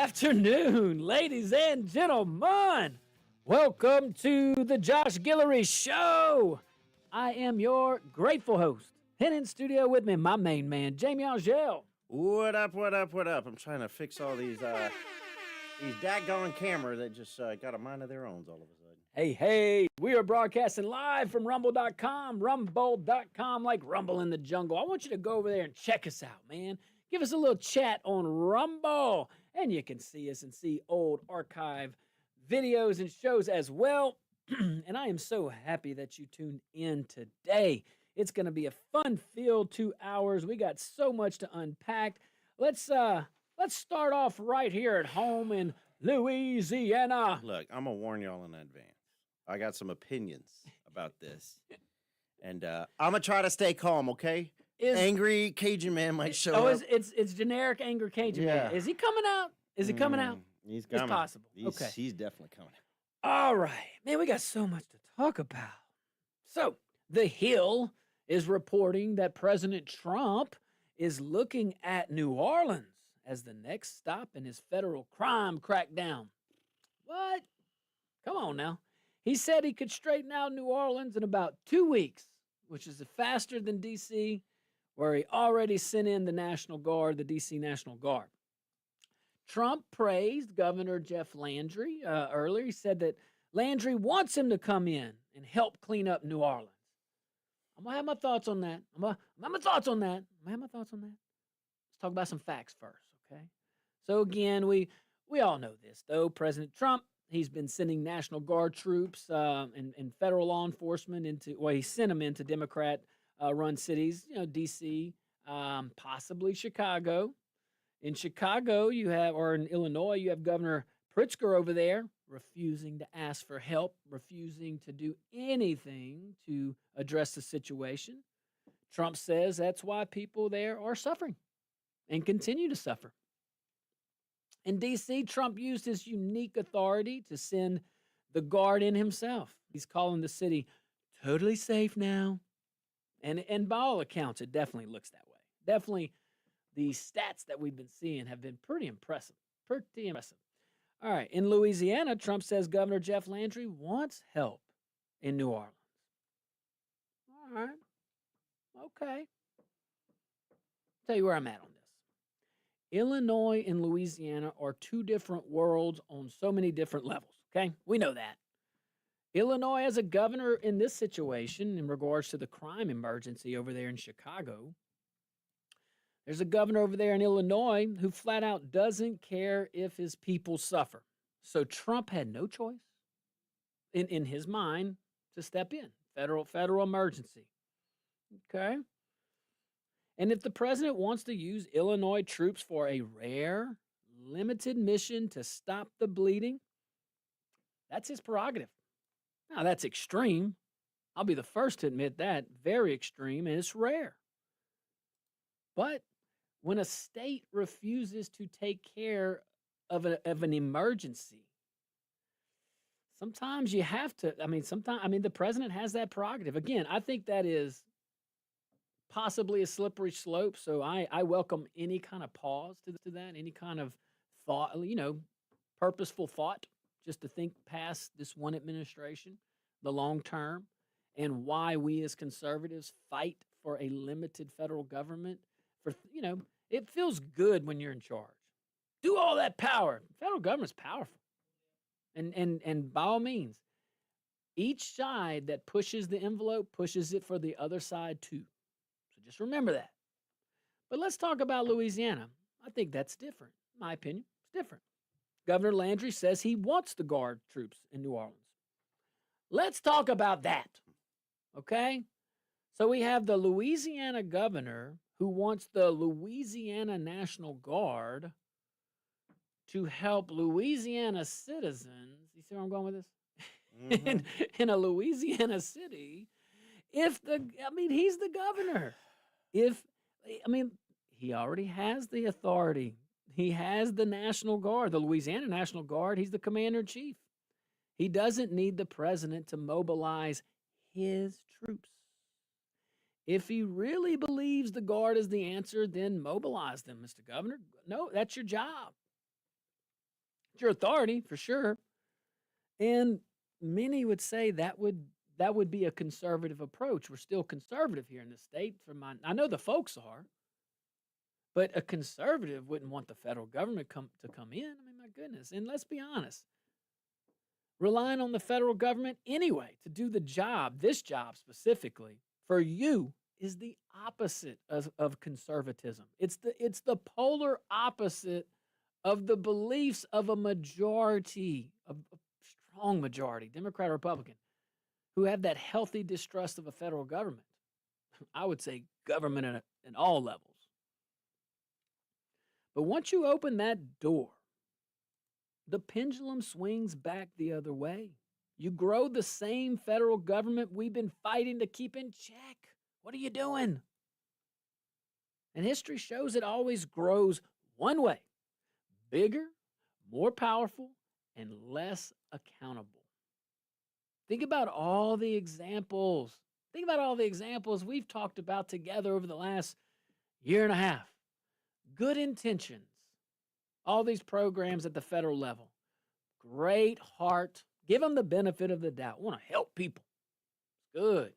afternoon, ladies and gentlemen. Welcome to the Josh Guillory Show. I am your grateful host. And in studio with me, my main man, Jamie Angel. What up, what up, what up? I'm trying to fix all these daggone cameras that just got a mind of their own all of a sudden. Hey, we are broadcasting live from rumble.com, like Rumble in the Jungle. I want you to go over there and check us out, man. Give us a little chat on Rumble, and you can see us and see old archive videos and shows as well. And I am so happy that you tuned in today. It's going to be a fun-filled 2 hours. We got so much to unpack. Let's start off right here at home in Louisiana. Look, I'm going to warn y'all in advance. I got some opinions about this. And I'm going to try to stay calm, okay? Angry Cajun man might show up. It's generic anger Cajun man. Is he coming out? Is he coming out? He's coming. It's possible. Okay. He's definitely coming out. All right. Man, we got so much to talk about. So, The Hill is reporting that President Trump is looking at New Orleans as the next stop in his federal crime crackdown. What? Come on now. He said he could straighten out New Orleans in about 2 weeks, which is faster than D.C., where he already sent in the National Guard, the D.C. National Guard. Trump praised Governor Jeff Landry earlier. He said that Landry wants him to come in and help clean up New Orleans. I'm going to have my thoughts on that. Let's talk about some facts first, okay? So again, we all know this, though. President Trump, he's been sending National Guard troops and federal law enforcement he sent them into Democrat-run cities, D.C., possibly Chicago. In Chicago, in Illinois, you have Governor Pritzker over there refusing to ask for help, refusing to do anything to address the situation. Trump says that's why people there are suffering and continue to suffer. In D.C., Trump used his unique authority to send the Guard in himself. He's calling the city totally safe now. And by all accounts, it definitely looks that way. Definitely, the stats that we've been seeing have been pretty impressive. All right, in Louisiana, Trump says Governor Jeff Landry wants help in New Orleans. All right, okay. Tell you where I'm at on this. Illinois and Louisiana are two different worlds on so many different levels, okay? We know that. Illinois has a governor in this situation in regards to the crime emergency over there in Chicago. There's a governor over there in Illinois who flat out doesn't care if his people suffer. So Trump had no choice in his mind to step in. Federal emergency. Okay? And if the president wants to use Illinois troops for a rare, limited mission to stop the bleeding, that's his prerogative. Now, that's extreme. I'll be the first to admit that. Very extreme, and it's rare. But when a state refuses to take care of an emergency, sometimes you have to, the president has that prerogative. Again, I think that is possibly a slippery slope, so I welcome any kind of pause to that, any kind of thought, purposeful thought, just to think past this one administration, the long term, and why we as conservatives fight for a limited federal government. It feels good when you're in charge. Do all that power. Federal government's powerful. And by all means, each side that pushes the envelope pushes it for the other side too. So just remember that. But let's talk about Louisiana. I think that's different. In my opinion, it's different. Governor Landry says he wants the Guard troops in New Orleans. Let's talk about that. Okay? So we have the Louisiana governor who wants the Louisiana National Guard to help Louisiana citizens. You see where I'm going with this? Mm-hmm. in a Louisiana city. He's the governor. He already has the authority. He has the National Guard, the Louisiana National Guard. He's the commander-in-chief. He doesn't need the president to mobilize his troops. If he really believes the Guard is the answer, then mobilize them, Mr. Governor. No, that's your job. It's your authority for sure. And many would say that would be a conservative approach. We're still conservative here in the state. I know the folks are, but a conservative wouldn't want the federal government to come in. I mean, my goodness. And let's be honest, relying on the federal government anyway to do the job, this job specifically, for you is the opposite of conservatism. It's the polar opposite of the beliefs of a majority, of a strong majority, Democrat or Republican, who have that healthy distrust of a federal government. I would say government in all levels. But once you open that door, the pendulum swings back the other way. You grow the same federal government we've been fighting to keep in check. What are you doing? And history shows it always grows one way: bigger, more powerful, and less accountable. Think about all the examples. Think about all the examples we've talked about together over the last year and a half. Good intentions. All these programs at the federal level. Great heart. Give them the benefit of the doubt. Want to help people. Good.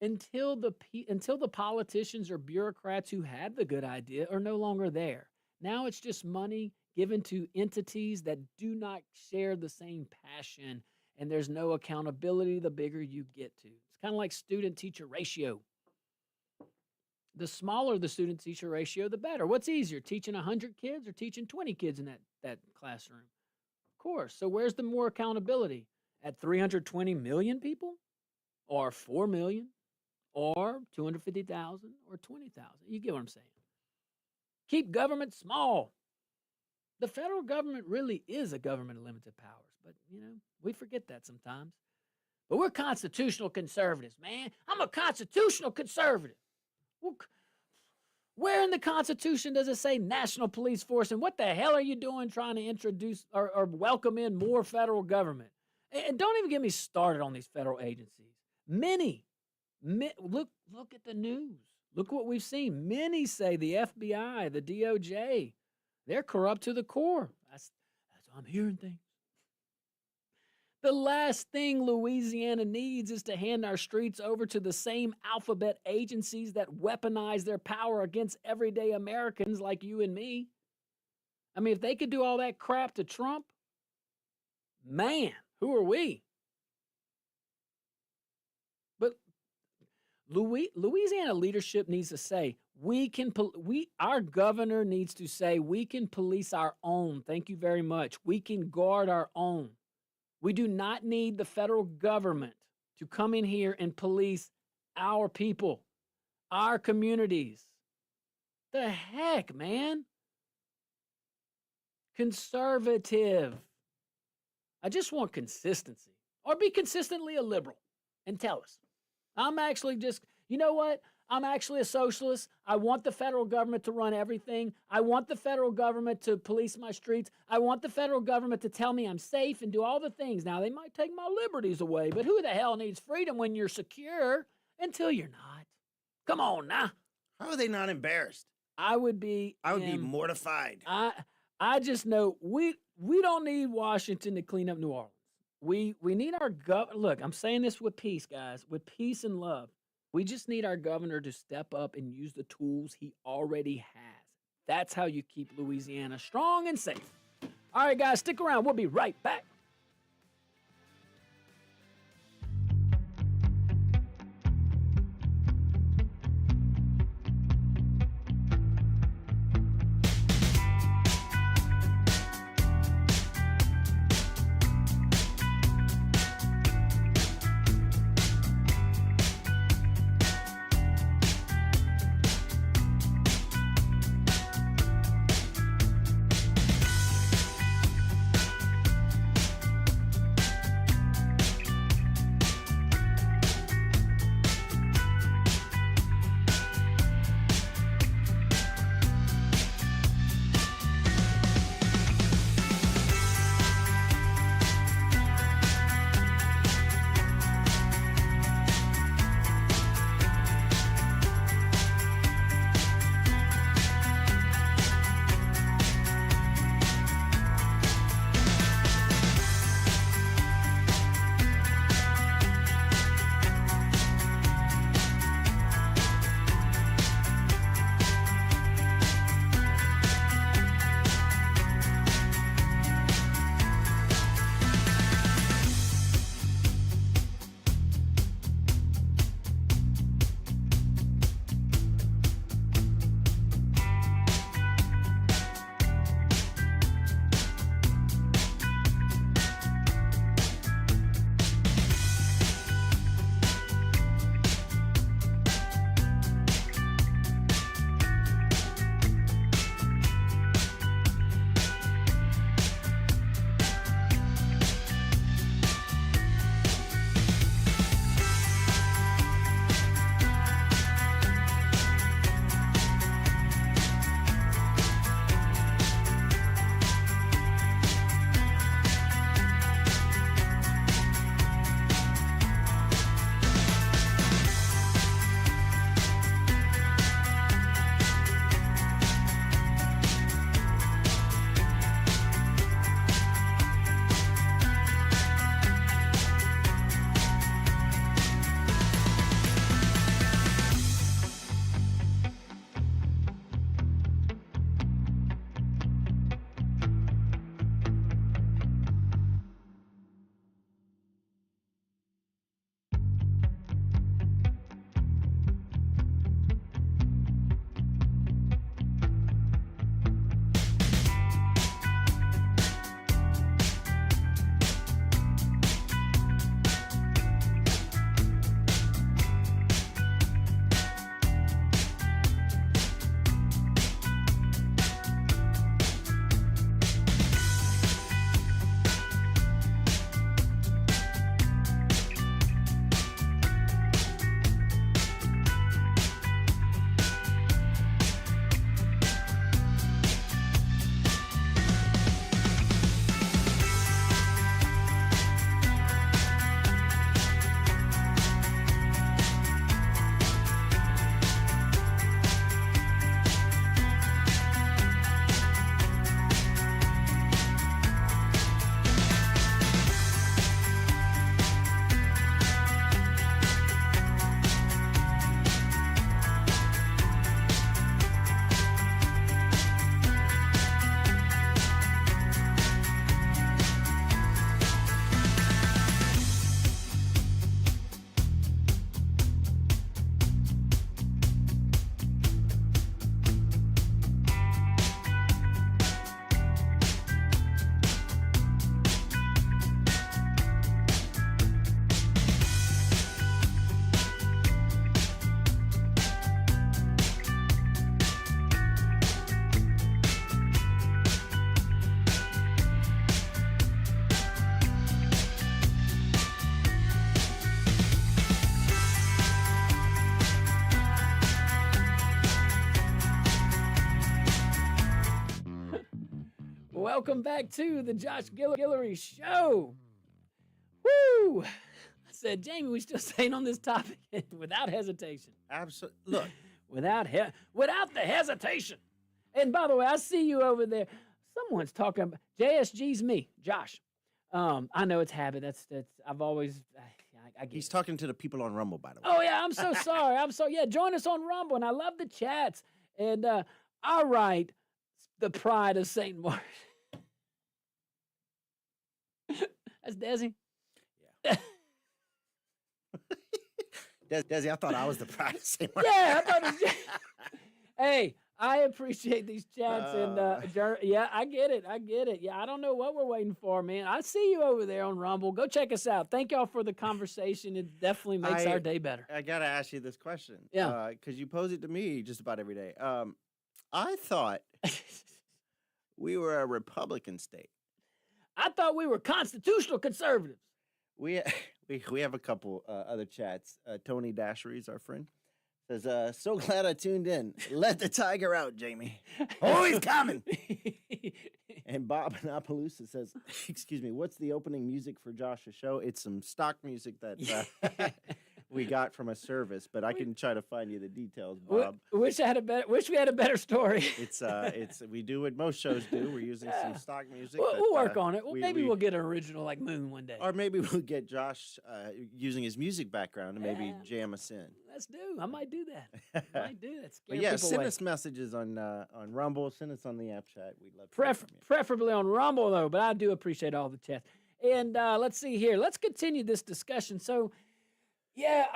Until the politicians or bureaucrats who had the good idea are no longer there. Now it's just money given to entities that do not share the same passion, and there's no accountability the bigger you get to. It's kind of like student-teacher ratio. The smaller the student-teacher ratio, the better. What's easier, teaching 100 kids or teaching 20 kids in that classroom? Of course. So where's the more accountability? At 320 million people? Or 4 million? Or 250,000? Or 20,000? You get what I'm saying. Keep government small. The federal government really is a government of limited powers, but, we forget that sometimes. But we're constitutional conservatives, man. I'm a constitutional conservative. Where in the Constitution does it say national police force, and what the hell are you doing trying to introduce or welcome in more federal government? And don't even get me started on these federal agencies. Look at the news. Look what we've seen. Many say the FBI, the DOJ, they're corrupt to the core. That's I'm hearing things. The last thing Louisiana needs is to hand our streets over to the same alphabet agencies that weaponize their power against everyday Americans like you and me. I mean, if they could do all that crap to Trump, man, who are we? But Louisiana leadership needs to say, our governor needs to say, we can police our own. Thank you very much. We can guard our own. We do not need the federal government to come in here and police our people, our communities. The heck, man? Conservative. I just want consistency. Or be consistently a liberal and tell us. I'm actually you know what? I'm actually a socialist. I want the federal government to run everything. I want the federal government to police my streets. I want the federal government to tell me I'm safe and do all the things. Now, they might take my liberties away, but who the hell needs freedom when you're secure until you're not? Come on now. How are they not embarrassed? I would be mortified. I just know we don't need Washington to clean up New Orleans. We need our look, I'm saying this with peace, guys, with peace and love. We just need our governor to step up and use the tools he already has. That's how you keep Louisiana strong and safe. All right, guys, stick around. We'll be right back. Welcome back to the Josh Guillory Show. Woo! I said, Jamie, we still staying on this topic without hesitation. Absolutely. Look, without the hesitation. And by the way, I see you over there. Someone's talking about JSG's me, Josh. I know it's habit. That's I've always. I get he's it. talking to the people on Rumble, by the way. Oh yeah, I'm so sorry. Join us on Rumble, and I love the chats. And all right, the pride of St. Martin. That's Desi. Yeah. Desi, I thought I was the pride of St. Martin. Yeah, I thought it was. Hey, I appreciate these chats and yeah, I get it. Yeah, I don't know what we're waiting for, man. I see you over there on Rumble. Go check us out. Thank y'all for the conversation. It definitely makes our day better. I gotta ask you this question. Yeah, because you pose it to me just about every day. I thought we were a Republican state. I thought we were constitutional conservatives. We have a couple other chats. Tony Dashery is our friend. Says, so glad I tuned in. Let the tiger out, Jamie. Oh, he's coming. And Bob Anapaloosa says, excuse me, what's the opening music for Josh's show? It's some stock music that we got from a service, but I can try to find you the details, Bob. Wish we had a better story. It's we do what most shows do. We're using some stock music. We'll work on it. Well, maybe we'll get an original like Moon one day. Or maybe we'll get Josh using his music background and maybe jam us in. Let's do. I might do that. But yeah, send us messages on Rumble. Send us on the app chat. We'd love to preferably on Rumble though. But I do appreciate all the chats. And let's see here. Let's continue this discussion. So, yeah,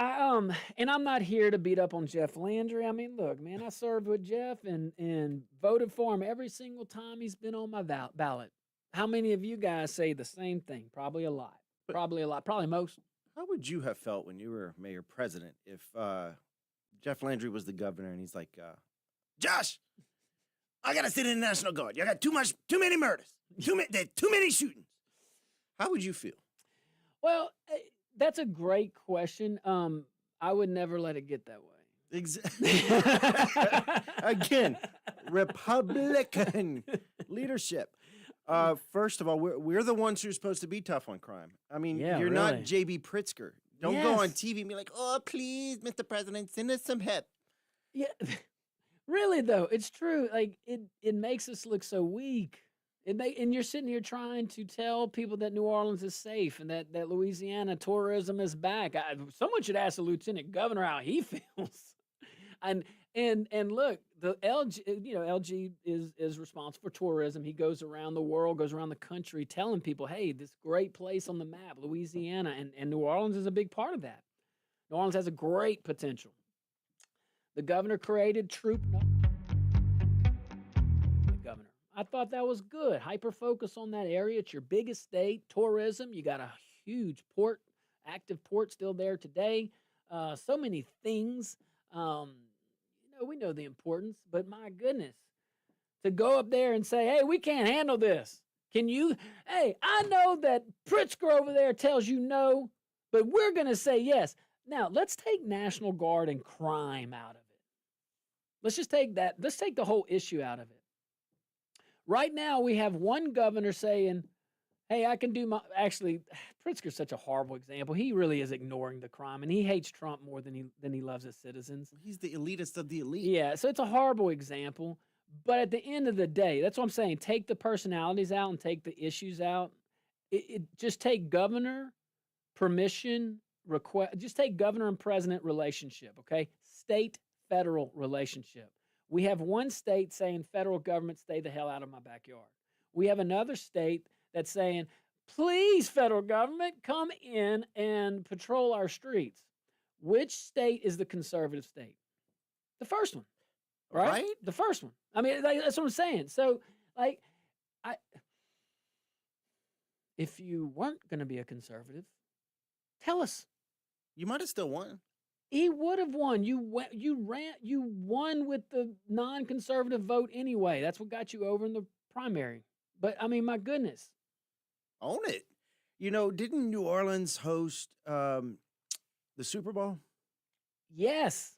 and I'm not here to beat up on Jeff Landry. I mean, look, man, I served with Jeff and voted for him every single time he's been on my ballot. How many of you guys say the same thing? Probably a lot. Probably most. How would you have felt when you were mayor president if Jeff Landry was the governor and he's like, Josh, I got to sit in the National Guard. You got too many murders, too many shootings. How would you feel? Well, that's a great question. I would never let it get that way. Exactly. Again, Republican leadership. First of all, we're the ones who are supposed to be tough on crime. I mean, you're not J.B. Pritzker. Don't go on TV and be like, oh, please, Mr. President, send us some help. Yeah, really, though, it's true. Like, it makes us look so weak. And you're sitting here trying to tell people that New Orleans is safe and that Louisiana tourism is back. Someone should ask the lieutenant governor how he feels. And look, the LG is responsible for tourism. He goes around the world, goes around the country, telling people, hey, this great place on the map, Louisiana, and New Orleans is a big part of that. New Orleans has a great potential. The governor created I thought that was good. Hyper focus on that area. It's your biggest state. Tourism. You got a huge port, active port still there today. So many things. We know the importance, but my goodness, to go up there and say, hey, we can't handle this. Can you? Hey, I know that Pritzker over there tells you no, but we're going to say yes. Now, let's take National Guard and crime out of it. Let's just take that. Let's take the whole issue out of it. Right now, we have one governor saying, hey, I can do my... Actually, Pritzker's such a horrible example. He really is ignoring the crime, and he hates Trump more than he loves his citizens. He's the elitist of the elite. Yeah, so it's a horrible example. But at the end of the day, that's what I'm saying. Take the personalities out and take the issues out. Just take governor, permission, request. Just take governor and president relationship, okay? State-federal relationship. We have one state saying, federal government, stay the hell out of my backyard. We have another state that's saying, please, federal government, come in and patrol our streets. Which state is the conservative state? The first one, right? The first one. I mean, that's what I'm saying. So, if you weren't going to be a conservative, tell us. You might have still won. He would have won. You won with the non-conservative vote anyway. That's what got you over in the primary. But I mean, my goodness. Own it. Didn't New Orleans host the Super Bowl? Yes.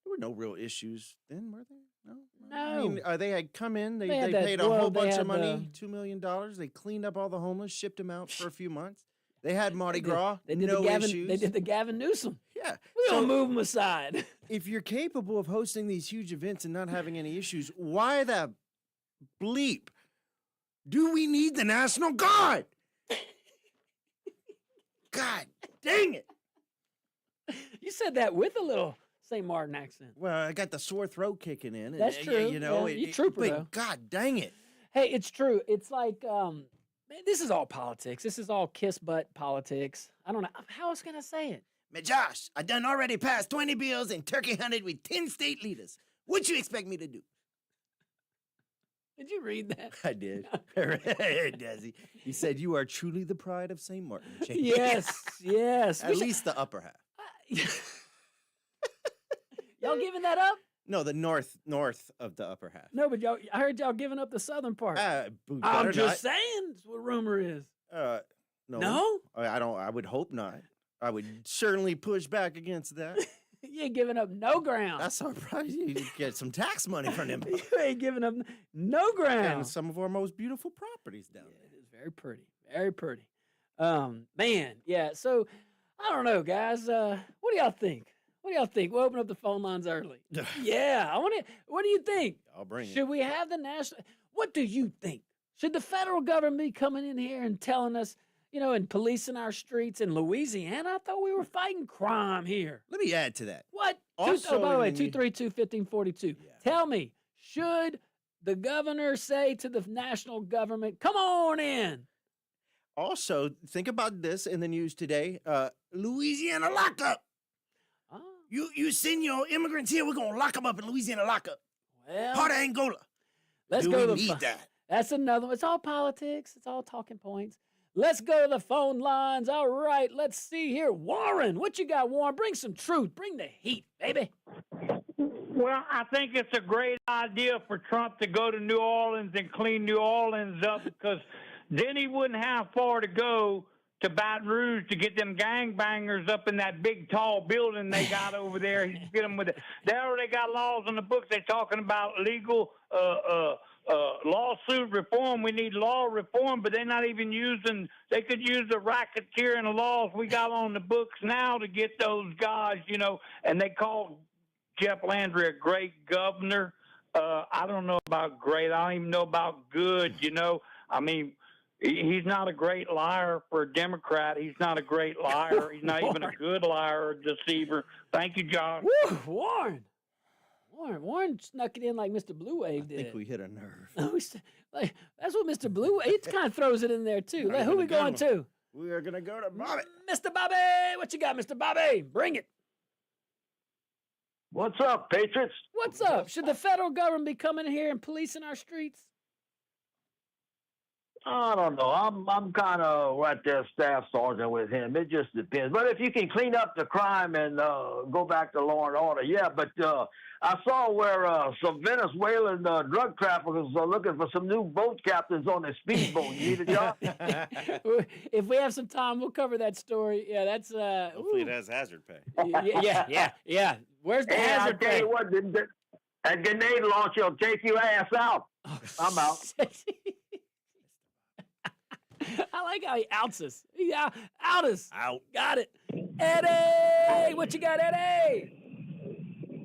There were no real issues then, were there? No. I No. mean, they had come in. They had that- paid a well, whole they bunch had of money, the- $2 million. They cleaned up all the homeless, shipped them out for a few months. They had Mardi They did- Gras. They did no the Gavin. issues. They did the Gavin Newsom. Yeah. We So don't move them aside. if you're capable of hosting these huge events and not having any issues, why the bleep do we need the National Guard? God dang it. You said that with a little St. Martin accent. Well, I got the sore throat kicking in. That's true. You know, Yeah, you trooper, but though. God dang it. Hey, it's true. It's like, man, this is all politics. This is all kiss butt politics. I don't know. How else can I say it? Man, Josh, I done already passed 20 bills and turkey hunted with 10 state leaders. What you expect me to do? Did you read that? I did. Desi. He said, you are truly the pride of St. Martin. Jamie." Yes, yes. At least the upper half. Y'all giving that up? No, the north of the upper half. No, but I heard y'all giving up the southern part. Boo, I'm better just saying. That's what rumor is. not. No. No? I don't. I would hope not. I would certainly push back against that. You ain't giving up no ground. That's our prize. You get some tax money from them. You ain't giving up no ground. And some of our most beautiful properties down Yeah, there. it is very pretty. Very pretty. Man, yeah. So I don't know, guys. What do y'all think? What do y'all think? We'll open up the phone lines early. Yeah, I want to. What do you think? I'll bring it. Should we have the national? What do you think? Should the federal government be coming in here and telling us, and policing our streets in Louisiana? I thought we were fighting crime here. Let me add to that. What? Also By the way, in the- 232-1542. Yeah. Tell me, should the governor say to the national government, "Come on in"? Also, think about this in the news today. Louisiana lockup. Oh, You send your immigrants here, we're going to lock them up in Louisiana lockup. well, Part of Angola. let's Do go to we the need that? That's another one. It's all politics. It's all talking points. Let's go to the phone lines. All right, let's see here. Warren, what you got, Warren? Bring some truth. Bring the heat, baby. Well, I think it's a great idea for Trump to go to New Orleans and clean New Orleans up because then he wouldn't have far to go to Baton Rouge to get them gangbangers up in that big tall building they got over there. He'd get them with it. They already got laws on the books. They're talking about legal lawsuit reform. We need law reform, but they're not even using. They could use the racketeering laws we got on the books now to get those guys, And they call Jeff Landry a great governor. I don't know about great. I don't even know about good. I mean, he's not a great liar for a Democrat. He's not a great liar. He's not even a good liar or deceiver. Thank you, John. Woo, Warren snuck it in like Mr. Blue Wave I did. think we hit a nerve. Like, that's what Mr. Blue, it kind of throws it in there too. Like, who we going to? We are going to go to Bobby. Mr. Bobby, what you got, Mr. Bobby? Bring it. What's up, Patriots? What's up? Should the federal government be coming in here and policing our streets? I don't know. I'm kind of right there, staff sergeant with him. It just depends. But if you can clean up the crime and go back to law and order, yeah. But I saw where some Venezuelan drug traffickers are looking for some new boat captains on their speedboat. You need a job? If we have some time, we'll cover that story. Yeah, that's Hopefully it has hazard pay. yeah. Where's the Hey, I hazard tell pay? you what, that grenade launcher will take your ass out. I'm out. I like how he outs us. He out us. Out. Got it. Eddie, what you got, Eddie?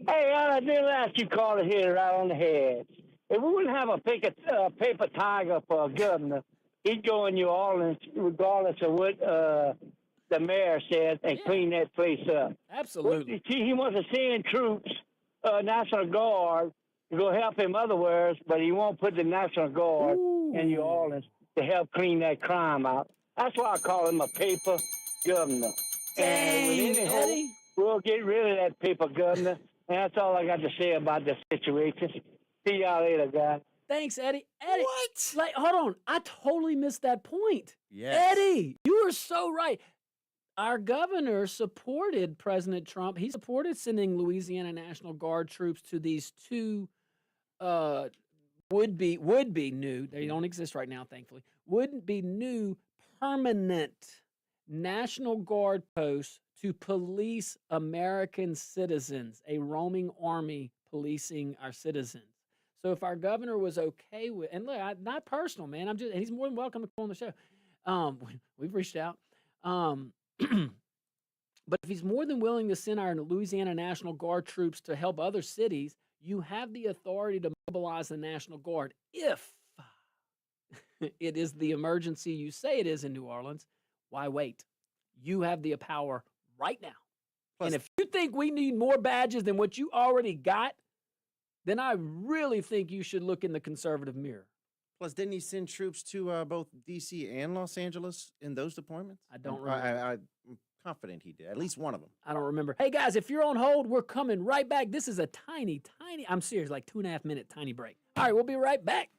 Hey, I did ask you call it here right on the head. If we wouldn't have a paper tiger for a governor, he'd go in New Orleans regardless of what the mayor said and clean that place up. Absolutely. He wants to send troops, National Guard, to go help him otherwise, but he won't put the National Guard in New Orleans to help clean that crime out. That's why I call him a paper governor. And with Dang, any hope, Eddie. we'll get rid of that paper governor. And that's all I got to say about the situation. See y'all later, guys. Thanks, Eddie. Eddie. What? Like, hold on. I totally missed that point. Yes. Eddie, you are so right. Our governor supported President Trump. He supported sending Louisiana National Guard troops to these two would be new. They don't exist right now, thankfully. Wouldn't be new permanent National Guard posts to police American citizens, a roaming army policing our citizens. So if our governor was okay with, and look, not personal, man, and he's more than welcome to come on the show. We've reached out. But if he's more than willing to send our Louisiana National Guard troops to help other cities, you have the authority to mobilize the National Guard if it is the emergency you say it is in New Orleans. Why wait? You have the power right now. Plus, and if you think we need more badges than what you already got, then I really think you should look in the conservative mirror. plus, didn't he send troops to both D.C. and Los Angeles in those deployments? I don't remember. I'm confident he did. At least one of them. I don't remember. Hey, guys, if you're on hold, we're coming right back. This is a tiny, I'm serious, like 2.5 minute tiny break. All right, we'll be right back.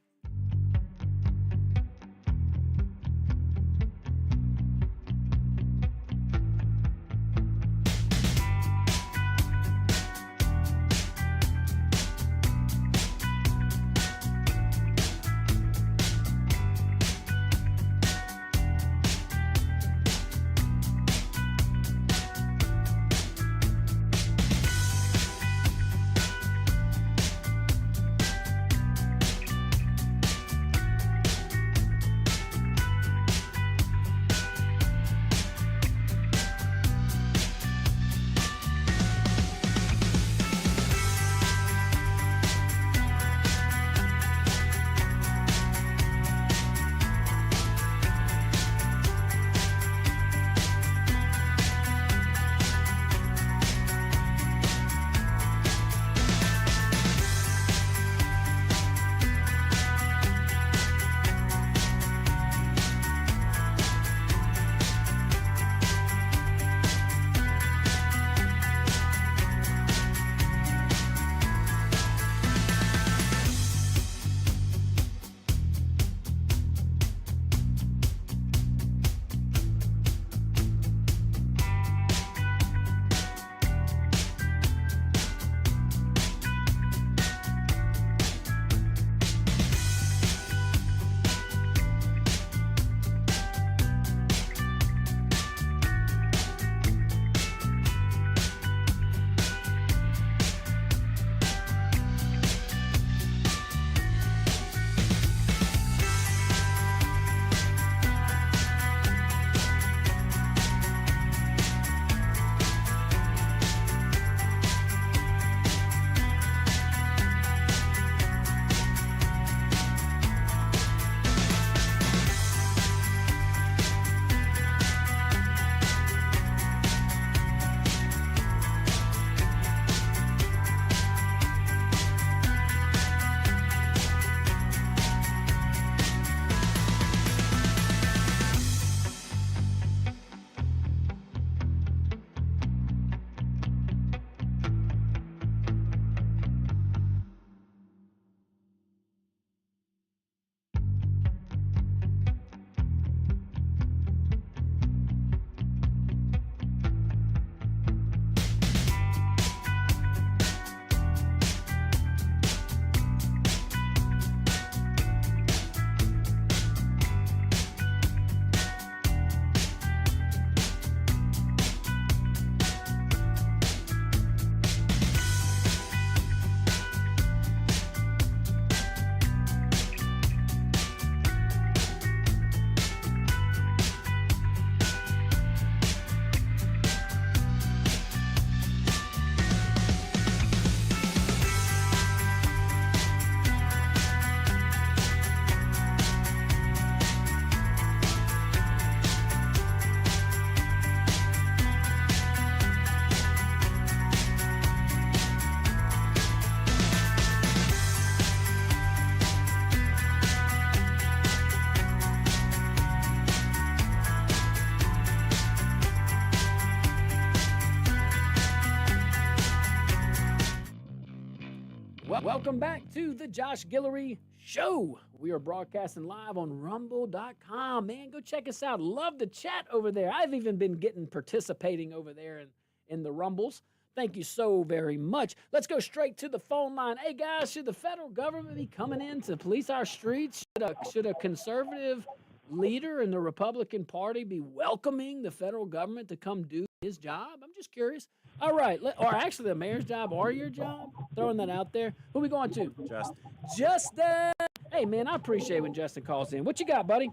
Welcome back to the Josh Guillory Show. We are broadcasting live on rumble.com. Man, go check us out. Love the chat over there. I've even been participating over there in the rumbles. Thank you so very much. Let's go straight to the phone line. Hey, guys, should the federal government be coming in to police our streets? Should a conservative leader in the Republican Party be welcoming the federal government to come do his job? I'm just curious. All right, or actually the mayor's job or your job? Throwing that out there. Who we going to? Justin. Justin. Hey, man, I appreciate when Justin calls in. What you got, buddy?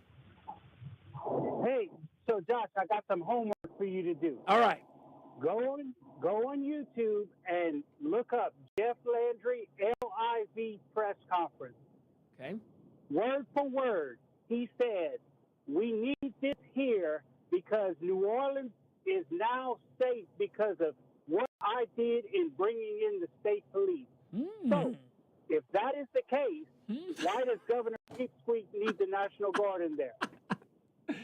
Hey, so Josh, I got some homework for you to do. All right. Go on YouTube and look up Jeff Landry LIV press conference. Okay. Word for word, he said, "We need this here because New Orleans is now safe because of what I did in bringing in the state police." So, if that is the case, why does Governor Pipsqueak need the National Guard in there?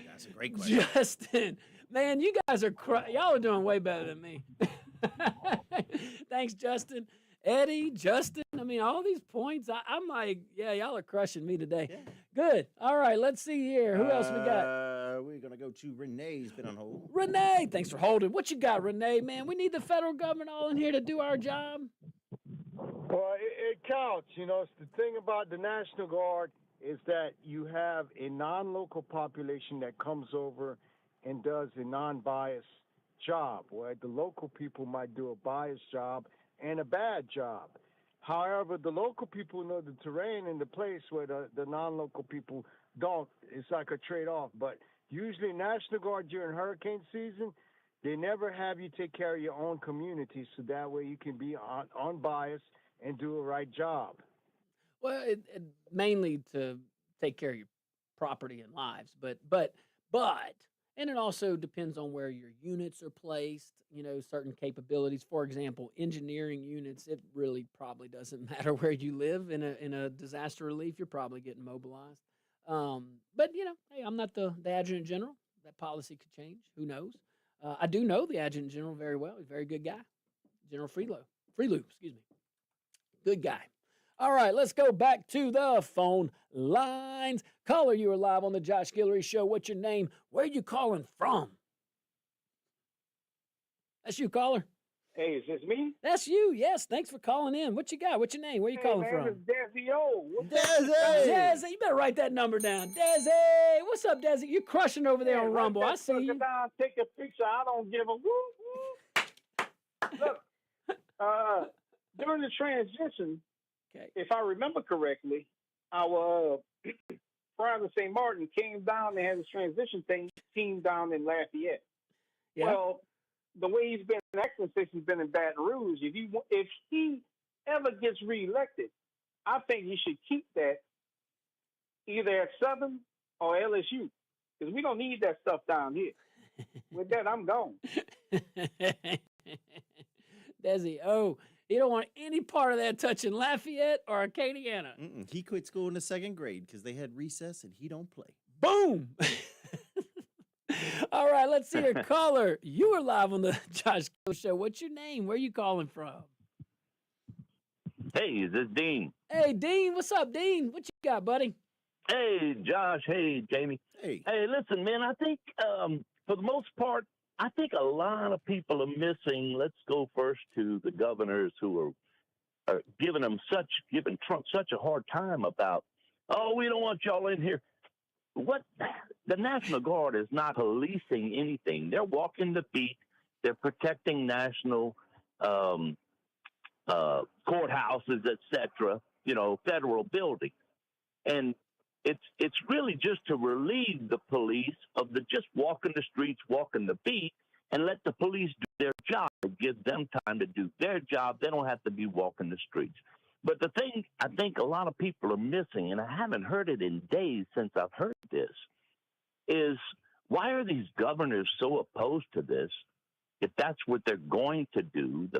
That's a great question. Justin, man, you guys are y'all are doing way better than me. Thanks, Justin. Eddie, Justin, I mean, all these points, I'm like, yeah, y'all are crushing me today. Yeah. Good. All right, let's see here. Who else we got? We're going to go to Renee's been on hold. Renee, thanks for holding. What you got, Renee, man? We need the federal government all in here to do our job. Well, it counts. You know, it's the thing about the National Guard is that you have a non-local population that comes over and does a non-biased job, where the local people might do a biased job and a bad job. However, the local people know the terrain and the place where the non-local people don't. It's like a trade-off. But usually National Guard during hurricane season, they never have you take care of your own community, so that way you can be unbiased and do a right job. Well, it mainly to take care of your property and lives, but, and it also depends on where your units are placed, you know, certain capabilities. For example, engineering units, it really probably doesn't matter where you live in a disaster relief, you're probably getting mobilized. But, you know, hey, I'm not the adjutant general. That policy could change. Who knows? I do know the adjutant general very well. He's a very good guy. General Freelou, excuse me. Good guy. All right, let's go back to the phone lines. Caller, you are live on the Josh Guillory Show. What's your name? Where are you calling from? That's you, caller. Hey, is this me? That's you, yes. Thanks for calling in. What you got? What's your name? Where you calling from? It's Desi O. Desi, you better write that number down. Desi, what's up, Desi? You're crushing over there on Rumble. I see you. Down, take a picture. I don't give a whoop. Look, during the transition, okay, if I remember correctly, our Friar St. Martin came down. They had this transition team down in Lafayette. Yeah. Well, the way he's been acting since he's been in Baton Rouge, if he ever gets reelected, I think he should keep that either at Southern or LSU, because we don't need that stuff down here. With that, I'm gone. Desi, you don't want any part of that touching Lafayette or Acadiana. He quit school in the second grade because they had recess and he don't play. Boom. All right, let's see your caller. You are live on the Josh Gill Show. What's your name? Where are you calling from? Hey, this is Dean. Hey, Dean. What's up, Dean? What you got, buddy? Hey, Josh. Hey, Jamie. Hey. Hey, listen, man, I think for the most part, I think a lot of people are missing. Let's go first to the governors who are giving Trump such a hard time about, oh, we don't want y'all in here. What the National Guard is not policing anything. They're walking the beat. They're protecting national courthouses, etc. You know, federal buildings, and it's really just to relieve the police of the just walking the streets, walking the beat, and let the police do their job. Give them time to do their job. They don't have to be walking the streets. But the thing I think a lot of people are missing, and I haven't heard it in days since I've heard this, is why are these governors so opposed to this? If that's what they're going to do,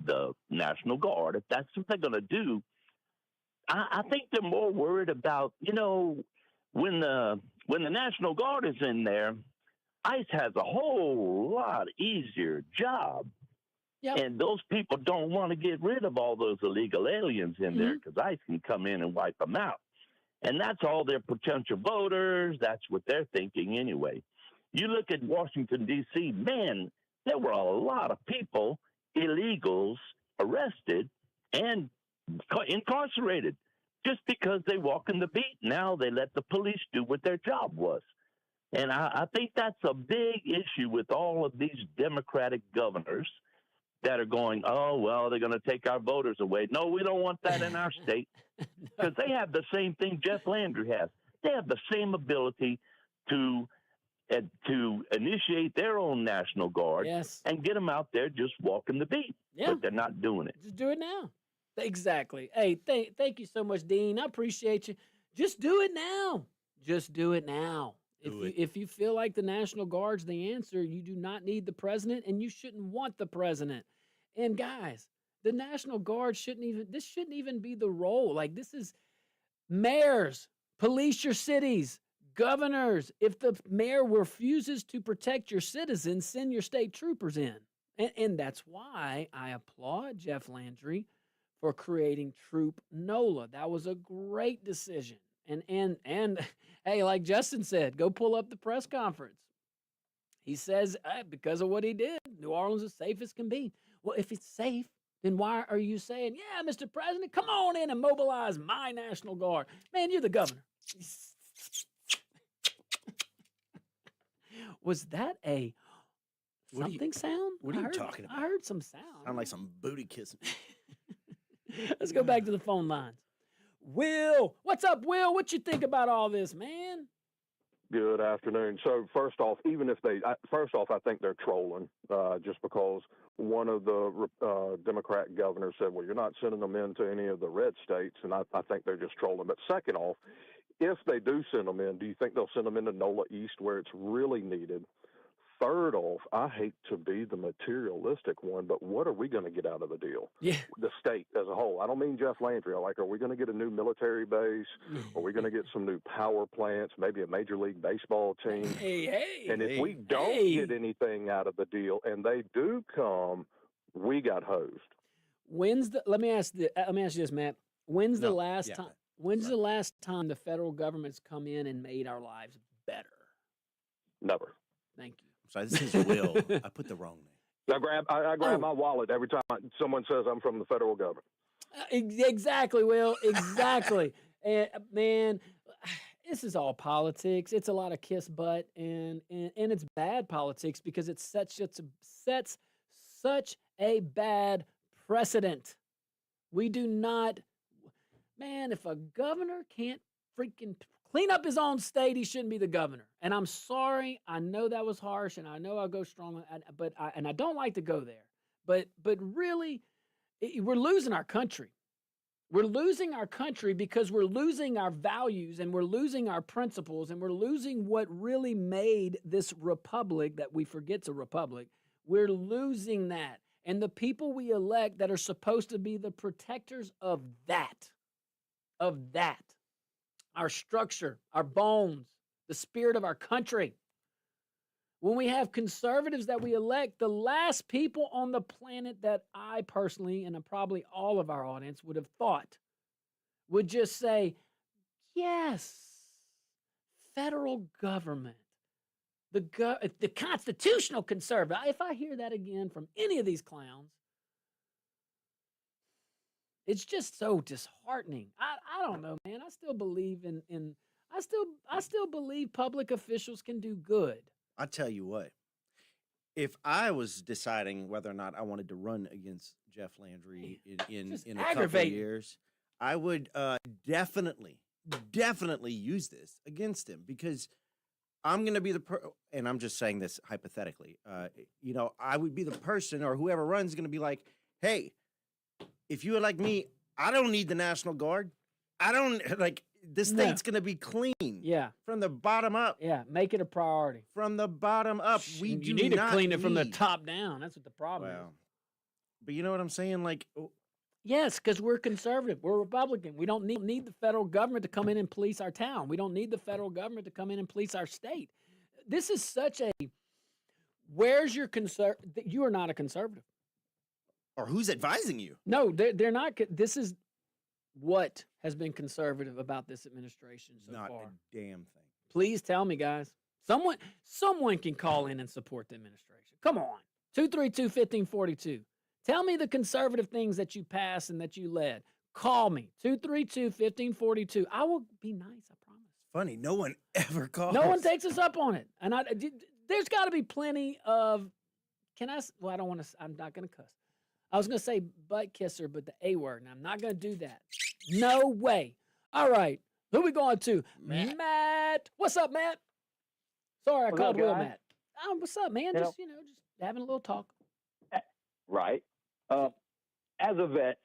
the National Guard, if that's what they're going to do, I think they're more worried about, you know, when the National Guard is in there, ICE has a whole lot easier job. Yep. And those people don't want to get rid of all those illegal aliens in there because ICE can come in and wipe them out. And that's all their potential voters. That's what they're thinking anyway. You look at Washington, D.C., man, there were a lot of people, illegals, arrested and incarcerated just because they walk in the beat. Now they let the police do what their job was. And I think that's a big issue with all of these Democratic governors that are going, oh, well, they're going to take our voters away. No, we don't want that in our state, because they have the same thing Jeff Landry has. They have the same ability to initiate their own National Guard Yes. and get them out there just walking the beat. Yeah. But they're not doing it. Just do it now. Exactly. Hey, thank you so much, Dean. I appreciate you. Just do it now. Just do it now. If you feel like the National Guard's the answer, you do not need the president, and you shouldn't want the president. And guys, the National Guard shouldn't even be the role. Like, this is mayors, police your cities, governors. If the mayor refuses to protect your citizens, send your state troopers in. And that's why I applaud Jeff Landry for creating Troop NOLA. That was a great decision. And hey, like Justin said, go pull up the press conference. He says, because of what he did, New Orleans is safe as can be. Well, if it's safe, then why are you saying, yeah, Mr. President, come on in and mobilize my National Guard? Man, you're the governor. Was that a something sound? What are you talking about? I heard some sound. Sound like some booty kissing. Let's go back to the phone lines. Will, what's up, Will? What you think about all this, man? Good afternoon. So first off, I think they're trolling just because one of the Democrat governors said, well, you're not sending them into any of the red states, and I think they're just trolling. But second off, if they do send them in, do you think they'll send them into NOLA East where it's really needed? Third off, I hate to be the materialistic one, but what are we going to get out of the deal? Yeah. The state as a whole. I don't mean Jeff Landry. Are we going to get a new military base? Are we going to get some new power plants, maybe a Major League Baseball team? And if we don't get anything out of the deal and they do come, we got hosed. Let me ask you this, Matt. When's the last time the federal government's come in and made our lives better? Never. Thank you. Sorry, this is Will. I put the wrong name. I grab my wallet every time someone says I'm from the federal government. Exactly, Will. Exactly. And man, this is all politics. It's a lot of kiss butt, and it's bad politics because it sets such a bad precedent. We do not, man. If a governor can't freaking clean up his own state, he shouldn't be the governor. And I'm sorry. I know that was harsh, and I know I'll go strong, but I don't like to go there. But really, we're losing our country. We're losing our country because we're losing our values, and we're losing our principles, and we're losing what really made this republic that we forget's a republic. We're losing that. And the people we elect that are supposed to be the protectors of that, our structure, our bones, the spirit of our country. When we have conservatives that we elect, the last people on the planet that I personally, and probably all of our audience would have thought, would just say, yes, federal government, the constitutional conservative. If I hear that again from any of these clowns, it's just so disheartening. I don't know, man. I still believe I still believe public officials can do good. I tell you what, if I was deciding whether or not I wanted to run against Jeff Landry in a couple of years, I would definitely use this against him, because I'm going to be and I'm just saying this hypothetically, I would be the person, or whoever runs is going to be like, hey, if you elect me, I don't need the National Guard. I don't, the state's going to be clean. Yeah. From the bottom up. Yeah, make it a priority. From the bottom up. You need to clean it from the top down. That's what the problem is. But you know what I'm saying? Yes, because we're conservative. We're Republican. We don't need the federal government to come in and police our town. We don't need the federal government to come in and police our state. This is such a, where's your you are not a conservative. Or who's advising you? No, they're not. This is what has been conservative about this administration so far. Not a damn thing. Please tell me, guys. Someone can call in and support the administration. Come on. 232-1542. Tell me the conservative things that you passed and that you led. Call me. 232-1542. I will be nice, I promise. Funny, no one ever calls. No one takes us up on it. And there's got to be plenty of, well, I don't want to, I'm not going to cuss. I was going to say butt kisser, but the A word, and I'm not going to do that. No way. All right. Who we going to? Matt. What's up, Matt? Sorry, I called Will Matt. What's up, man? Just having a little talk. Right. As a vet,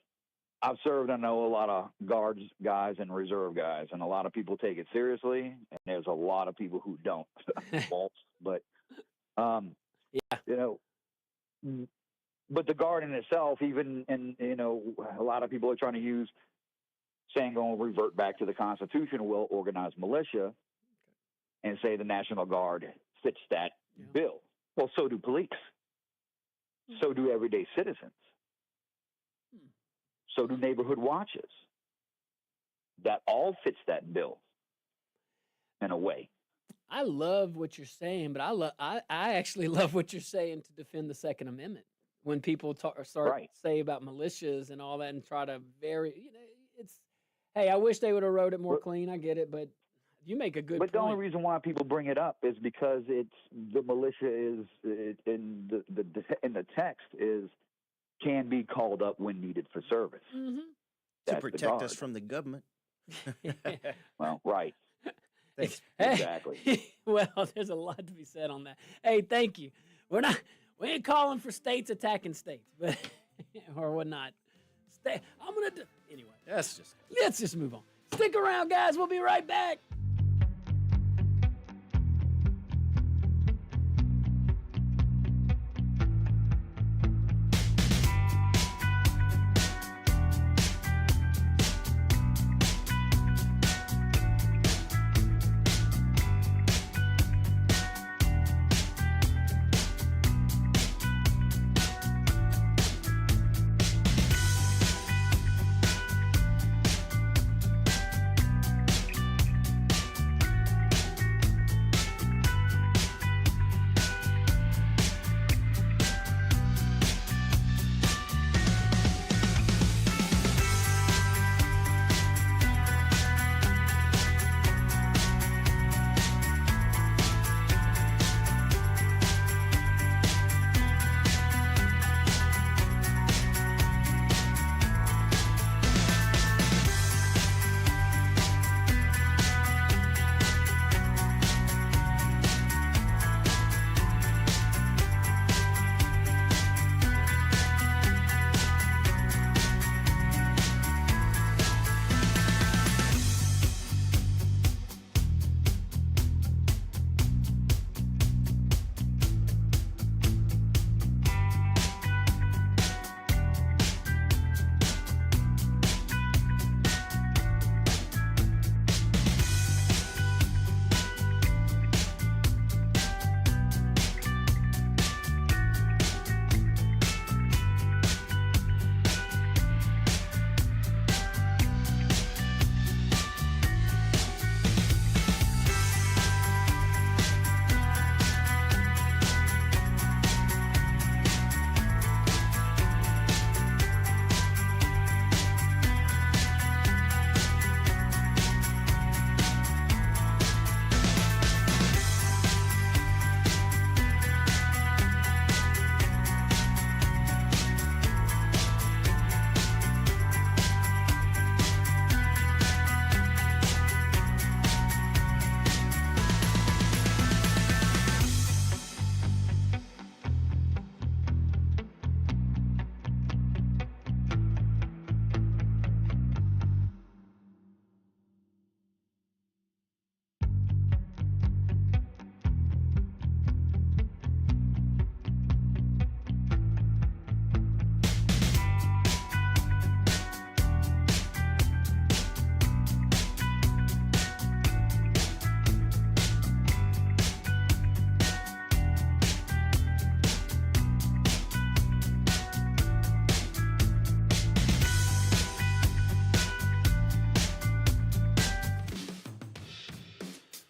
I've served. I know a lot of guards guys and reserve guys, and a lot of people take it seriously, and there's a lot of people who don't. False, but but the guard in itself, even, and a lot of people are trying to use saying going to revert back to the Constitution, well-organized militia, and say the National Guard fits that bill. Well, so do police. So do everyday citizens. So do neighborhood watches. That all fits that bill in a way. I love what you're saying, but I actually love what you're saying to defend the Second Amendment. When people say about militias and all that and try to hey, I wish they would have wrote it more clean. I get it, but you make a good point. But the only reason why people bring it up is because the militia is in the text can be called up when needed for service. Mm-hmm. To protect us from the government. Well, right. Thanks. Exactly. Well, there's a lot to be said on that. Hey, thank you. We ain't calling for states attacking states, but or whatnot. Anyway. Let's just move on. Stick around, guys. We'll be right back.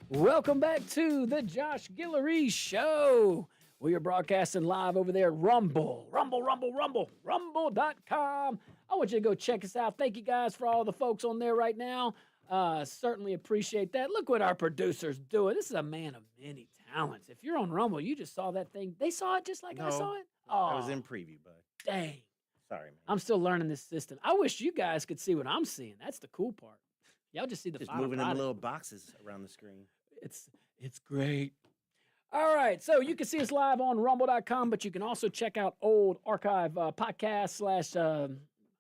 Welcome back to the Josh Guillory Show. We are broadcasting live over there at rumble.com. I want you to go check us out. Thank you guys for all the folks on there right now. Certainly appreciate that. Look what our producer's doing. This is a man of many talents. If you're on Rumble, you just saw that thing. They saw it just like I saw it. Oh, I was in preview, bud. dang. Sorry, man. I'm still learning this system. I wish you guys could see what I'm seeing. That's the cool part. Y'all just see the Just final moving them product. little boxes around the screen. It's great. All right, so you can see us live on rumble.com, but you can also check out old archive podcasts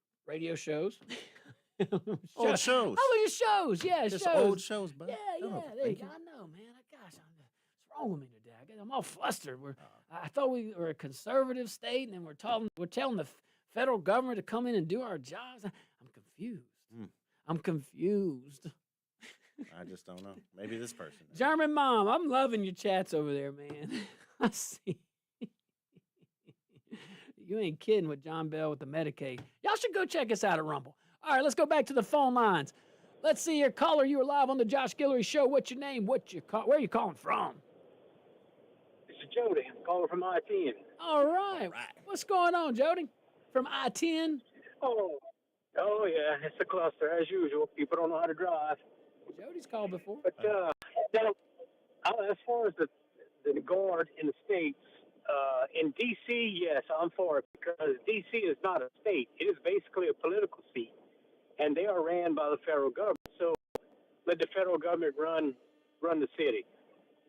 / radio shows. Old shows. Oh, your shows. Yeah, Just shows. old shows, bud. Yeah, Oh, there you thank go. I know, man. What's wrong with me today? I'm all flustered. I thought we were a conservative state, and then we're telling the federal government to come in and do our jobs. I'm confused. I'm confused. I just don't know. Maybe this person. German mom, I'm loving your chats over there, man. I see. You ain't kidding with John Bell with the Medicaid. Y'all should go check us out at Rumble. All right, let's go back to the phone lines. Let's see your caller. You are live on the Josh Guillory Show. What's your name? Where are you calling from? This is Jody. I'm calling from I-10. All right. What's going on, Jody? From I-10? Oh, yeah. It's a cluster, as usual. People don't know how to drive. Jody's called before. But as far as the guard in the states, in D.C., yes, I'm for it because D.C. is not a state. It is basically a political seat, and they are ran by the federal government. So let the federal government run the city.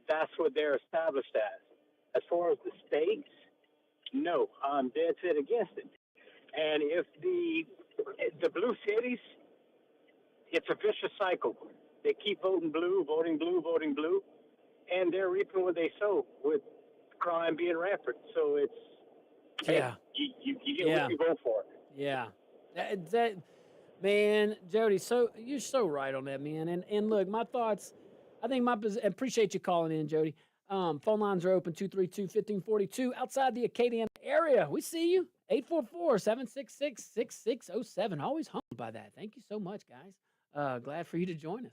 That's what they're established as. As far as the states, no, I'm dead set against it. And if the blue cities, it's a vicious cycle. They keep voting blue, and they're reaping what they sow with crime being rampant. So it's you get what you vote for. Yeah, that man, Jody. So you're so right on that, man. And look, my thoughts. I think appreciate you calling in, Jody. Phone lines are open 232-1542 outside the Acadiana area. We see you 844-766-6607. Always humbled by that. Thank you so much, guys. Glad for you to join us.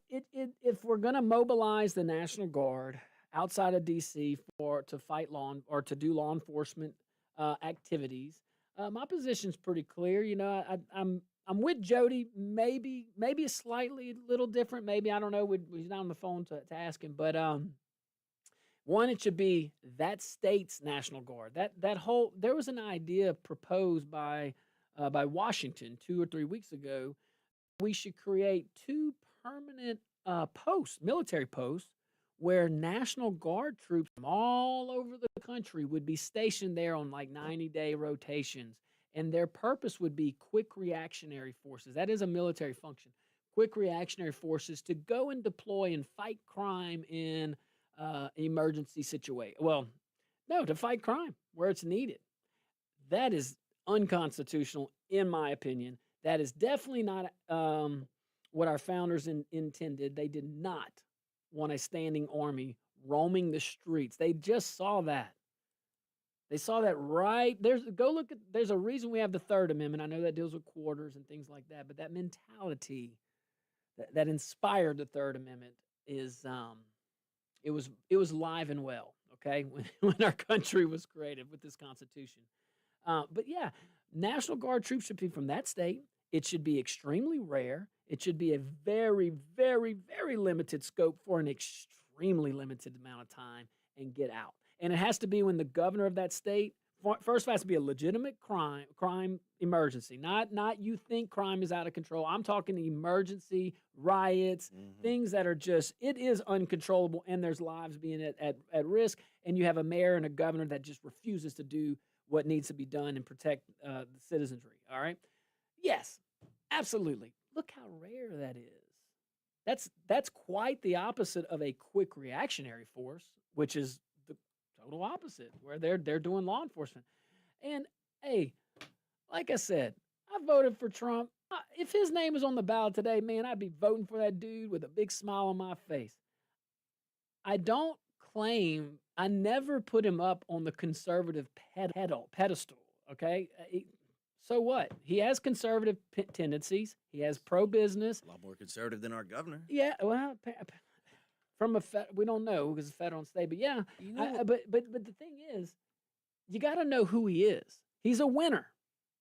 If we're gonna mobilize the National Guard outside of DC to fight to do law enforcement activities, my position's pretty clear. I'm with Jody. Maybe a little different. Maybe I don't know. He's not on the phone to ask him, but one, it should be that state's National Guard. There was an idea proposed by Washington 2 or 3 weeks ago. We should create 2 permanent military posts, where National Guard troops from all over the country would be stationed there on like 90-day rotations. And their purpose would be quick reactionary forces. That is a military function. Quick reactionary forces to go and deploy and fight crime in emergency situation. Well, no, to fight crime where it's needed. That is unconstitutional, in my opinion. That is definitely not what our founders intended. They did not want a standing army roaming the streets. They just saw that. They saw that right. There's a reason we have the Third Amendment. I know that deals with quarters and things like that, but that mentality that inspired the Third Amendment is it was live and well, okay, when our country was created with this Constitution. But yeah, National Guard troops should be from that state. It should be extremely rare. It should be a very, very, very limited scope for an extremely limited amount of time and get out. And it has to be when the governor of that state, first it has to be a legitimate crime emergency, not you think crime is out of control. I'm talking emergency, riots, things that are it is uncontrollable, and there's lives being at risk, and you have a mayor and a governor that just refuses to do what needs to be done and protect the citizenry, all right? Yes, absolutely. Look how rare that is. That's quite the opposite of a quick reactionary force, which is the total opposite, where they're doing law enforcement. And hey, like I said, I voted for Trump. If his name was on the ballot today, man, I'd be voting for that dude with a big smile on my face. I don't claim, I never put him up on the conservative pedestal, okay? So what? He has conservative tendencies. He has pro-business. A lot more conservative than our governor. Yeah, well, we don't know because it's federal and state, but yeah. But the thing is, you got to know who he is. He's a winner.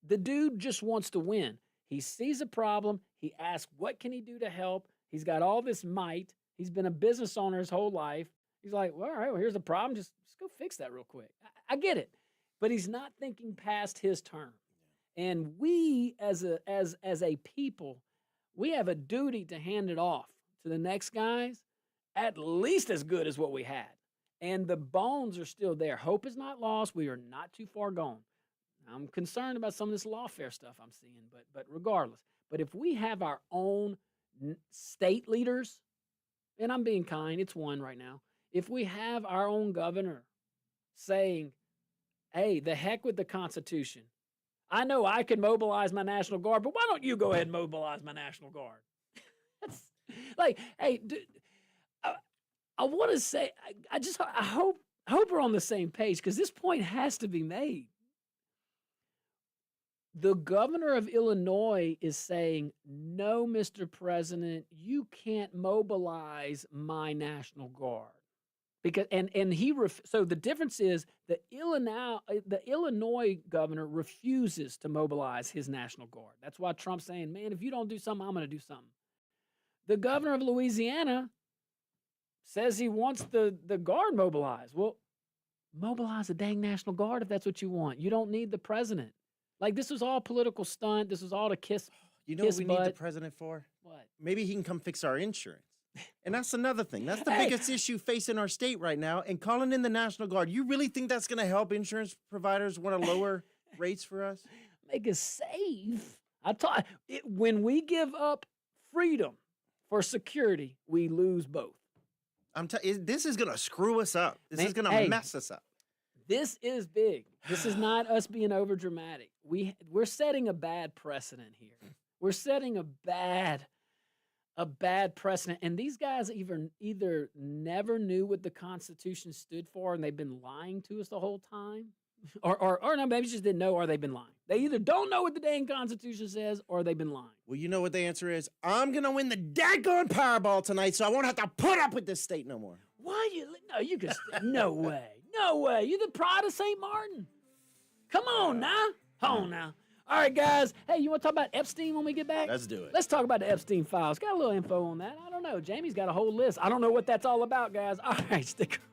The dude just wants to win. He sees a problem. He asks, what can he do to help? He's got all this might. He's been a business owner his whole life. He's like, well, all right, well, here's the problem. Just go fix that real quick. I get it. But he's not thinking past his term. And we as a people, we have a duty to hand it off to the next guys at least as good as what we had. And the bones are still there. Hope is not lost. We are not too far gone. I'm concerned about some of this lawfare stuff I'm seeing, but regardless. But if we have our own state leaders, and I'm being kind, it's one right now. If we have our own governor saying, hey, the heck with the Constitution. I know I can mobilize my National Guard, but why don't you go ahead and mobilize my National Guard? That's like, hey, I want to say, I hope we're on the same page because this point has to be made. The governor of Illinois is saying, no, Mr. President, you can't mobilize my National Guard. Because so the difference is the Illinois governor refuses to mobilize his National Guard. That's why Trump's saying, man, if you don't do something, I'm going to do something. The governor of Louisiana says he wants the guard mobilized. Well, mobilize the dang National Guard if that's what you want. You don't need the president. Like, this was all political stunt. This was all to kiss. You know what we need the president for? What? Maybe he can come fix our insurance. And that's another thing. That's the biggest issue facing our state right now. And calling in the National Guard, you really think that's going to help insurance providers want to lower rates for us? Make us safe. When we give up freedom for security, we lose both. This is going to screw us up. This is going to mess us up. This is big. This is not us being over dramatic. We're setting a bad precedent here. We're setting a bad precedent. And these guys either never knew what the Constitution stood for and they've been lying to us the whole time, or no, maybe just didn't know, or they've been lying. They either don't know what the dang Constitution says or they've been lying. Well, you know what the answer is? I'm going to win the daggone Powerball tonight so I won't have to put up with this state no more. Why you can no way. No way. You're the pride of St. Martin. Come on now. Hold on now. All right, guys. Hey, you want to talk about Epstein when we get back? Let's do it. Let's talk about the Epstein files. Got a little info on that. I don't know. Jamie's got a whole list. I don't know what that's all about, guys. All right, stick around.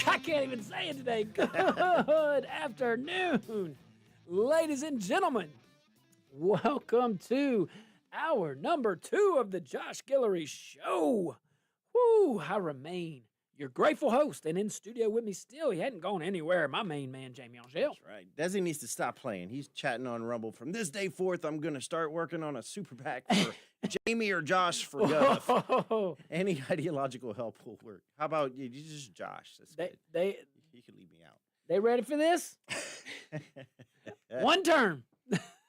I can't even say it today. Good afternoon, ladies and gentlemen. Welcome to hour number 2 of the Josh Guillory Show. Woo, I remain your grateful host, and in studio with me still, he hadn't gone anywhere, my main man, Jamie Angel. That's right. Desi needs to stop playing. He's chatting on Rumble. From this day forth, I'm going to start working on a super PAC for Jamie or Josh for Gov. Whoa. Any ideological help will work. How about you just Josh? That's good. You can leave me out. They ready for this? One term.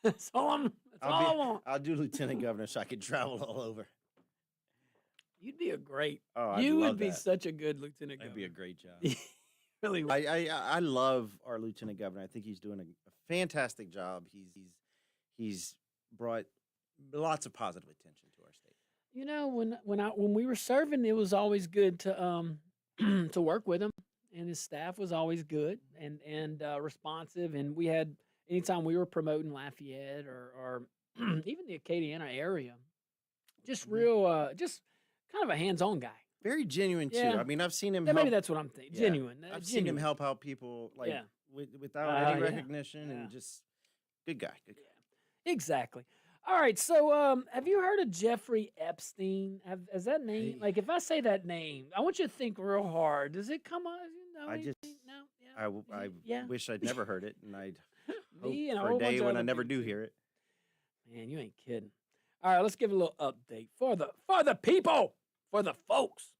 That's all I want. I'll do lieutenant governor so I can travel all over. You'd be a great. Oh, you would love be that. such a good lieutenant governor. That'd be a great job. Really would. I love our lieutenant governor. I think he's doing a fantastic job. He's brought lots of positive attention to our state. You know, when we were serving, it was always good to to work with him, and his staff was always good and responsive. And we had anytime we were promoting Lafayette or even the Acadiana area, just real just kind of a hands-on guy. Very genuine too. Yeah. I mean, I've seen him. Yeah, help, maybe that's what I'm thinking. Genuine. I've seen him help out people like without any recognition and just good guy. Good guy. Exactly. All right. So, have you heard of Jeffrey Epstein? Has that name? Hey. Like, if I say that name, I want you to think real hard. Does it come on? You know, I just- anything? No. Yeah. I Yeah. wish I'd never heard it, and I'd hope Me and a for whole a day bunch of when I other never people do too. hear it. Man, you ain't kidding. All right, let's give a little update for the people, for the folks.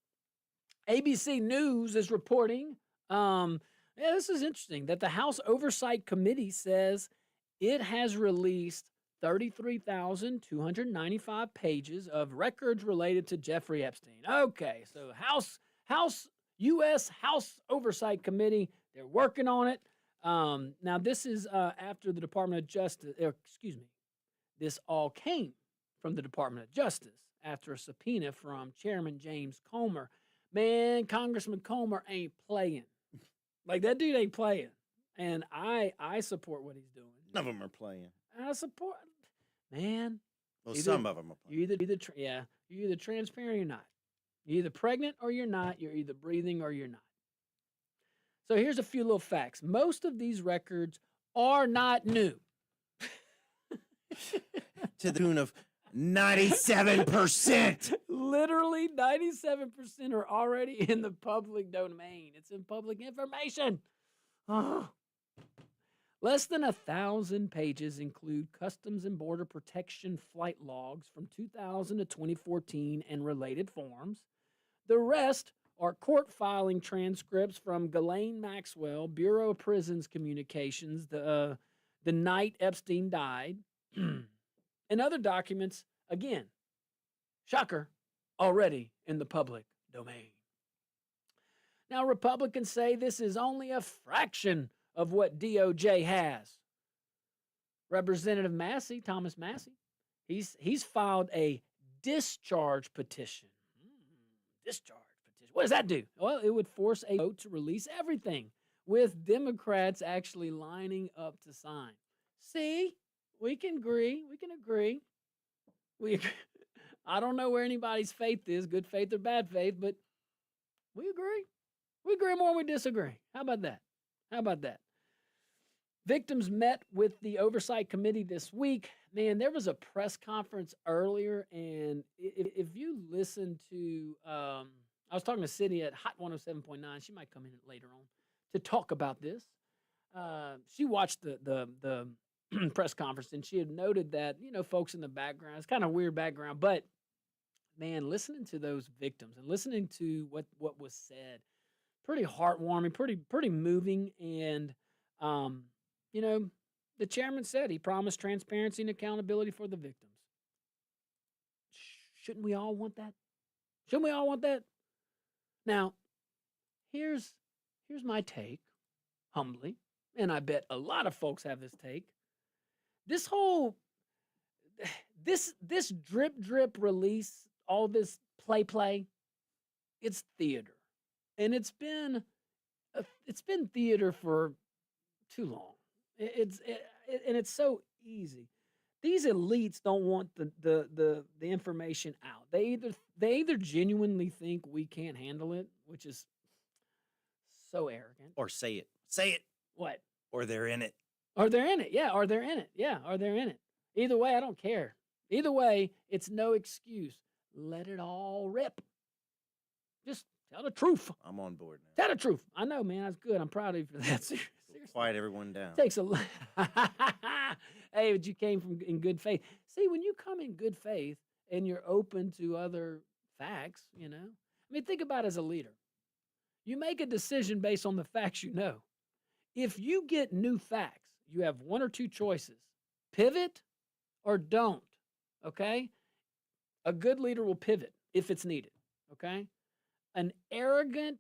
ABC News is reporting, this is interesting, that the House Oversight Committee says it has released 33,295 pages of records related to Jeffrey Epstein. Okay, so U.S. House Oversight Committee, they're working on it. Now, this is after the Department of Justice, this all came from the Department of Justice after a subpoena from Chairman James Comer. Man, Congressman Comer ain't playing. Like, that dude ain't playing. And I support what he's doing. None of them are playing. I support, man. Well, some of them are playing. You're either transparent or you're not. You're either pregnant or you're not. You're either breathing or you're not. So here's a few little facts. Most of these records are not new. To the tune of 97%. Literally 97% are already in the public domain. It's in public information. Oh. Less than 1,000 pages include Customs and Border Protection flight logs from 2000 to 2014 and related forms. The rest are court filing transcripts from Ghislaine Maxwell, Bureau of Prisons communications, the night Epstein died, and other documents, again, shocker, already in the public domain. Now, Republicans say this is only a fraction of what DOJ has. Representative Massey, Thomas Massey, he's filed a discharge petition. Discharge petition. What does that do? Well, it would force a vote to release everything, with Democrats actually lining up to sign. See, we can agree. We can agree. I don't know where anybody's faith is, good faith or bad faith, but we agree. We agree more than we disagree. How about that? How about that? Victims met with the Oversight Committee this week. Man, there was a press conference earlier, and if you listen to, I was talking to Cindy at Hot 107.9. She might come in later on to talk about this. She watched the press conference, and she had noted that, folks in the background, it's kind of weird background, but man, listening to those victims and listening to what was said, pretty heartwarming, pretty moving. And, the chairman said he promised transparency and accountability for the victims. Shouldn't we all want that? Shouldn't we all want that? Now, here's my take, humbly, and I bet a lot of folks have this take. This whole, this drip release, all this play, it's theater. And it's been theater for too long. And it's so easy. These elites don't want the information out. They either genuinely think we can't handle it, which is So arrogant. Or say it. Say it. What? Or they're in it. Or they're in it. Yeah, or they're in it. Yeah, or they're in it. Either way, I don't care. Either way, it's no excuse. Let it all rip. Just tell the truth. I'm on board now. Tell the truth. I know, man. That's good. I'm proud of you for that. Seriously. Quiet everyone down. Takes a Hey, but you came from in good faith. See, when you come in good faith and you're open to other facts, you know. I mean, think about it as a leader. You make a decision based on the facts you know. If you get new facts, you have one or two choices. Pivot or don't, okay? A good leader will pivot if it's needed, okay? An arrogant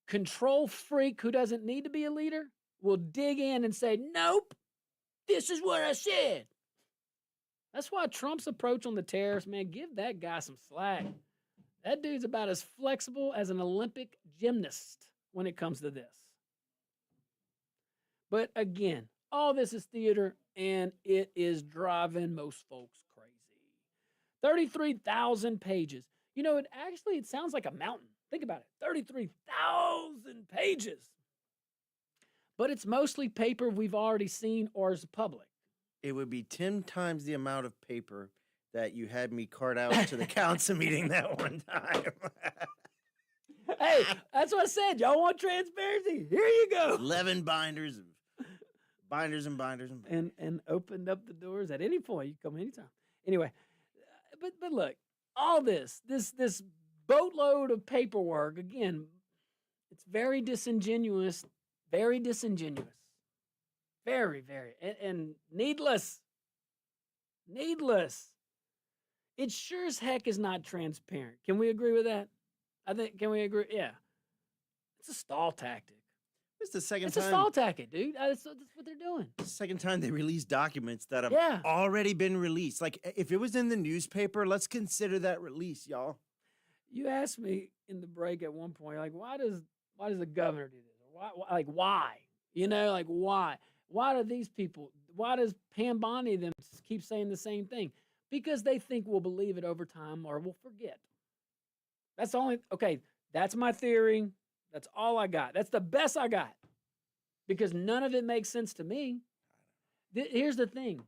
control freak who doesn't need to be a leader will dig in and say, nope, this is what I said. That's why Trump's approach on the tariffs, man, give that guy some slack. That dude's about as flexible as an Olympic gymnast when it comes to this. But again, all this is theater, and it is driving most folks crazy. 33,000 pages. You know, it sounds like a mountain. Think about it. 33,000 pages. But it's mostly paper we've already seen or is public. It would be 10 times the amount of paper that you had me cart out to the council meeting that one time. Hey, that's what I said. Y'all want transparency? Here you go. 11 binders and binders. And opened up the doors at any point. You come anytime. Anyway, but look, all this boatload of paperwork, again, it's very disingenuous. Very disingenuous. Very, very. And needless. Needless. It sure as heck is not transparent. Can we agree with that? Can we agree? Yeah. It's a stall tactic. It's the second It's time. a stall tactic, dude. That's what they're doing. The second time they release documents that have already been released. Like, if it was in the newspaper, let's consider that release, y'all. You asked me in the break at one point, like, why does the governor do this? Why? You know, like, why? Why do these people, why does Pam Bondi them keep saying the same thing? Because they think we'll believe it over time or we'll forget. That's my theory. That's all I got. That's the best I got. Because none of it makes sense to me. Here's the thing.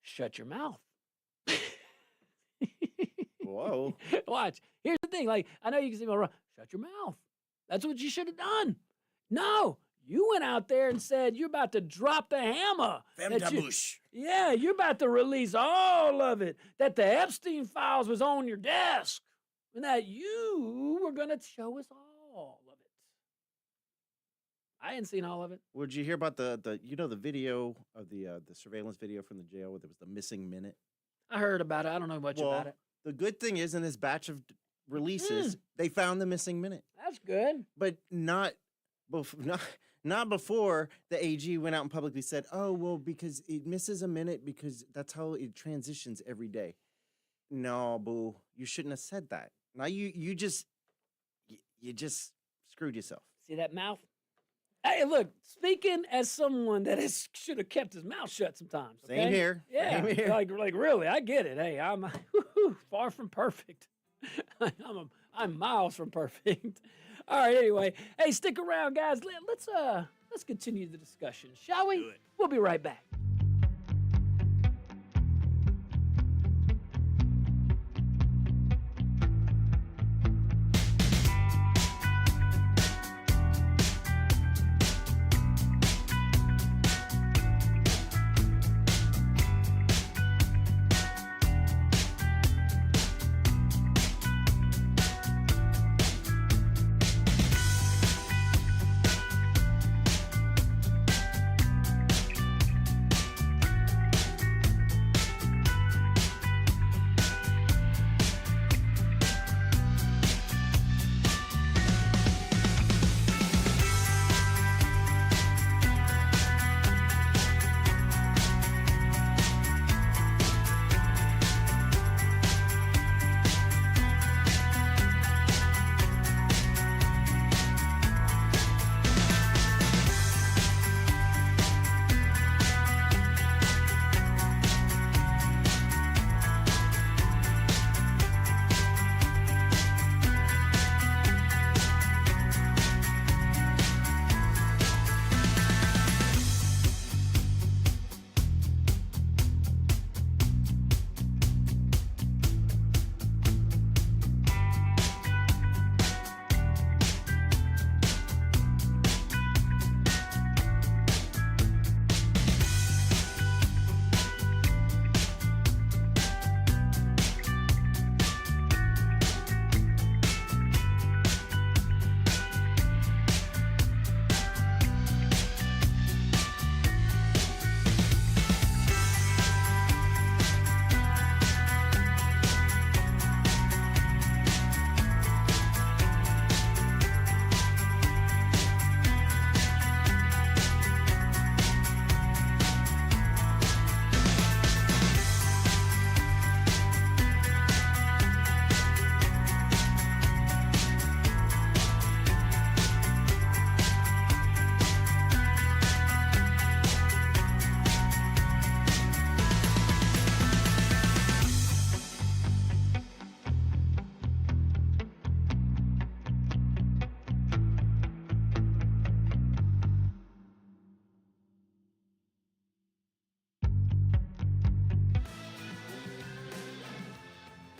Shut your mouth. Whoa. Watch. Here's the thing. Like, I know you can see me wrong. Shut your mouth. That's what you should have done. No. You went out there and said you're about to drop the hammer. Yeah, you're about to release all of it. That the Epstein files was on your desk. And that you were going to show us all of it. I hadn't seen all of it. Would you hear about the video of the surveillance video from the jail where there was the missing minute? I heard about it. I don't know much about it. The good thing is in this batch of releases, they found the missing minute. That's good. But not before the AG went out and publicly said, oh, well, because it misses a minute because that's how it transitions every day. No, boo, you shouldn't have said that. Now you just screwed yourself. See that mouth? Hey, look, speaking as someone that should have kept his mouth shut sometimes. Okay? Same here. Yeah, Same here. like really, I get it. Hey, I'm far from perfect. I'm miles from perfect. All right, anyway. Hey, stick around, guys. Let's continue the discussion, shall we? Do it. We'll be right back.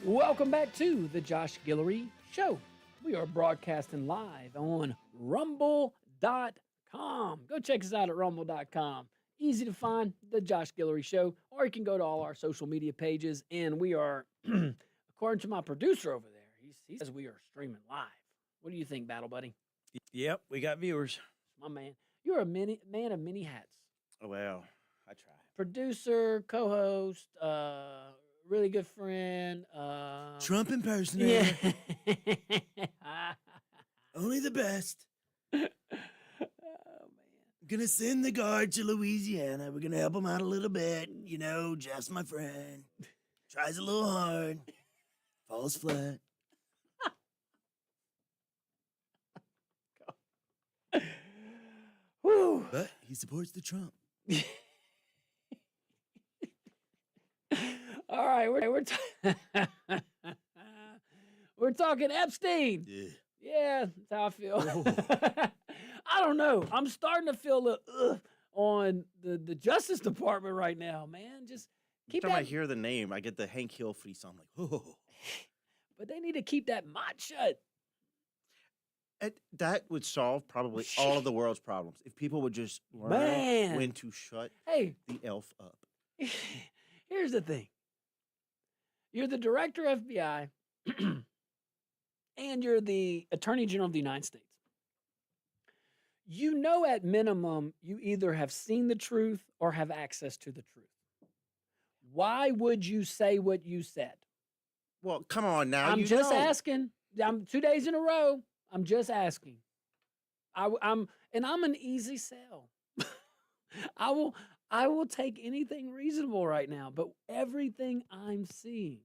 Welcome back to the Josh Guillory Show. We are broadcasting live on rumble.com. Go check us out at rumble.com. Easy to find, the Josh Guillory Show, or you can go to all our social media pages, and we are, according to my producer over there, he says we are streaming live. What do you think, Battle Buddy? Yep, we got viewers. My man. You're a man of many hats. Well, I try. Producer, co-host, really good friend. Trump impersonator. Yeah. Only the best. Oh, man. Gonna send the guard to Louisiana. We're gonna help him out a little bit. You know, Jeff's my friend. Tries a little hard. Falls flat. Whew. But he supports the Trump. All right, we're talking Epstein. Yeah. Yeah, that's how I feel. I don't know. I'm starting to feel the on the Justice Department right now, man. Just keep Every time I that. hear the name, I get the Hank Hill fleece. I'm like, oh. But they need to keep that mouth shut. That would solve probably all of the world's problems if people would just learn Man. when to shut Hey, the elf up. here's the thing. You're the director of FBI, and you're the Attorney General of the United States. You know, at minimum, you either have seen the truth or have access to the truth. Why would you say what you said? Well, come on now. I'm you just know. asking. I'm 2 days in a row. I'm just asking. I'm an easy sell. I will take anything reasonable right now, but everything I'm seeing,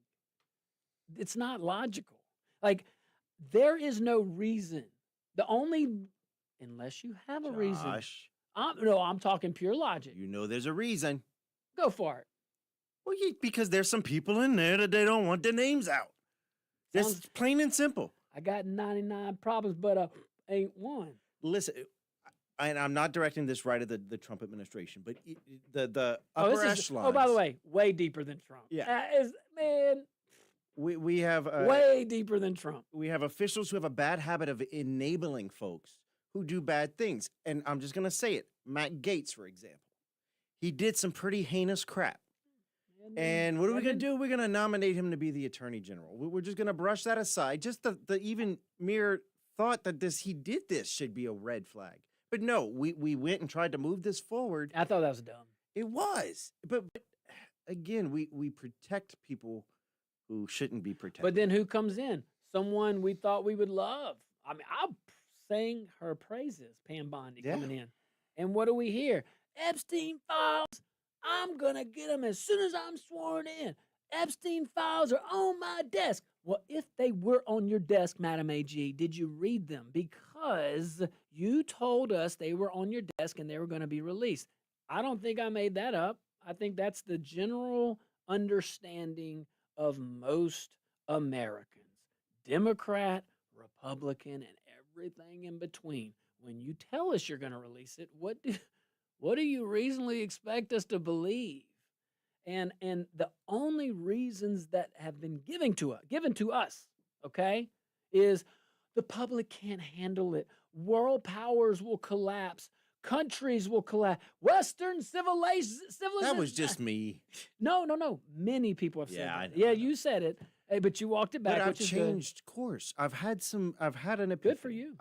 it's not logical. Like, there is no reason. Unless you have a reason. Josh, I'm talking pure logic. you know there's a reason. Go for it. Well, because there's some people in there that they don't want their names out. That's Sounds- plain and simple. I got 99 problems, but ain't one. Listen, and I'm not directing this right at the Trump administration, but the upper echelons. Oh, by the way, way deeper than Trump. Yeah. Man, we have way deeper than Trump. we have officials who have a bad habit of enabling folks who do bad things, and I'm just gonna say it. Matt Gaetz, for example, he did some pretty heinous crap. And what are we going to do? We're going to nominate him to be the attorney general. We're just going to brush that aside. Just the even mere thought that he did this should be a red flag. But no, we went and tried to move this forward. I thought that was dumb. It was. But again, we protect people who shouldn't be protected. But then who comes in? Someone we thought we would love. I mean, I sang her praises, Pam Bondi coming in. And what do we hear? Epstein files. I'm going to get them as soon as I'm sworn in. Epstein files are on my desk. Well, if they were on your desk, Madam AG, did you read them? Because you told us they were on your desk and they were going to be released. I don't think I made that up. I think that's the general understanding of most Americans, Democrat, Republican, and everything in between. When you tell us you're going to release it, what do you reasonably expect us to believe? And the only reasons that have been given to us, okay, is the public can't handle it. World powers will collapse. Countries will collapse. Western civilization. That was just me. No. Many people have said Yeah, that. I know, Yeah, I know. you said it, but you walked it back, But I've which is good. changed course. I've had an epiphany. Good for you.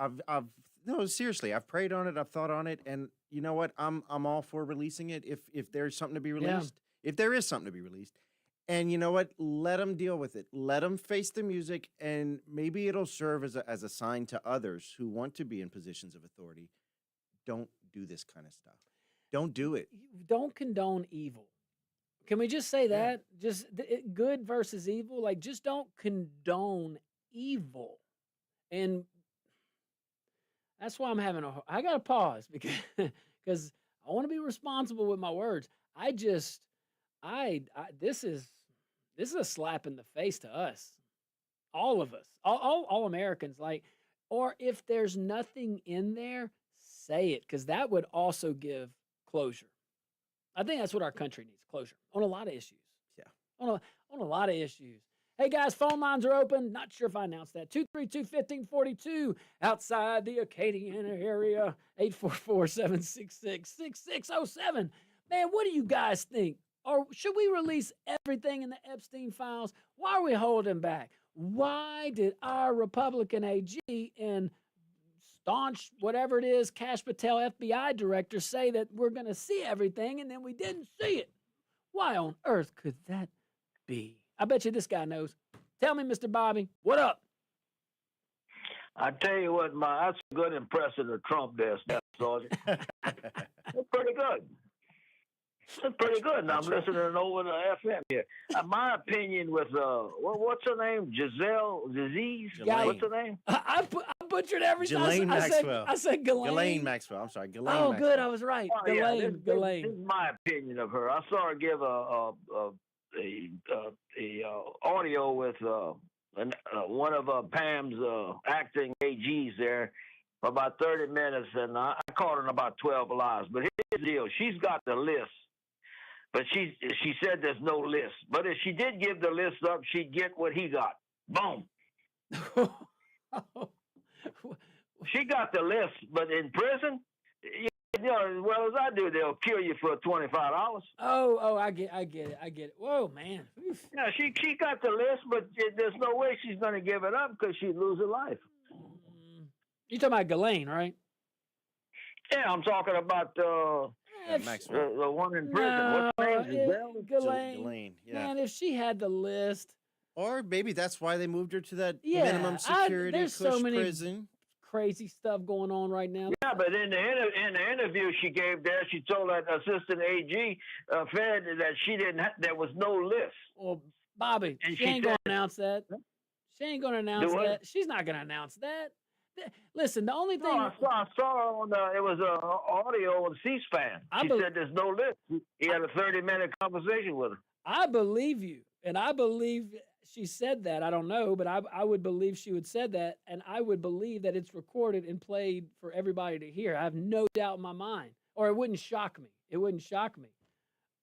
No, seriously, I've prayed on it. I've thought on it, and you know what? I'm all for releasing it if there's something to be Yeah. released. If there is something to be released, and you know what? Let them deal with it. Let them face the music, and maybe it'll serve as a sign to others who want to be in positions of authority. Don't do this kind of stuff. Don't do it. Don't condone evil. Can we just say that? Just good versus evil. Like, just don't condone evil. And that's why I'm having I got to pause because I want to be responsible with my words. This is a slap in the face to us, all of us, all Americans. Like, or if there's nothing in there, say it, because that would also give closure. I think that's what our country needs, closure on a lot of issues. Yeah. On a lot of issues. Hey guys, phone lines are open. Not sure if I announced that. 232-1542 outside the Acadiana area. 844-766-6607. Man, what do you guys think? Or should we release everything in the Epstein files? Why are we holding back? Why did our Republican AG and staunch, whatever it is, Kash Patel, FBI director, say that we're going to see everything and then we didn't see it? Why on earth could that be? I bet you this guy knows. Tell me, Mr. Bobby, what up? I tell you what, that's a good impression of Trump there, Staff Sergeant. That's pretty good. That's pretty good. Now I'm listening over the FM here. My opinion with what's her name? Disease. What's her name? I butchered every time. Ghislaine Maxwell. I said Ghislaine. Ghislaine Maxwell. I'm sorry, Ghislaine. Oh, Maxwell. good. I was right. Oh, yeah, Ghislaine. This is my opinion of her. I saw her give a audio with one of Pam's acting AGs there for about 30 minutes, and I caught her in about 12 lies. But here's the deal: she's got the list, but she said there's no list. But if she did give the list up, she'd get what he got. Boom. She got the list, but in prison, you know, as well as I do, they'll kill you for $25. Oh, I get it. Whoa, man. Oof. Yeah, she got the list, but there's no way she's going to give it up because she'd lose her life. You talking about Ghislaine, right? Yeah, I'm talking about Maxwell. the one in prison. What's her name? Ghislaine. Yeah. Man, if she had the list. Or maybe that's why they moved her to that Yeah, minimum security there's so many prison. crazy stuff going on right now. Yeah, but in the interview she gave there, she told that assistant AG Fed that she didn't. There was no list. Well, Bobby, And she she ain't gonna said- announce that. She ain't gonna announce Do what? that. She's not gonna announce that. Listen, the only No, thing I saw her on it was audio on C-SPAN. She said there's no list. He had a 30-minute conversation with her. I believe you, and I believe she said that. I don't know, but I would believe she would said that, and I would believe that it's recorded and played for everybody to hear. I have no doubt in my mind, or it wouldn't shock me. It wouldn't shock me.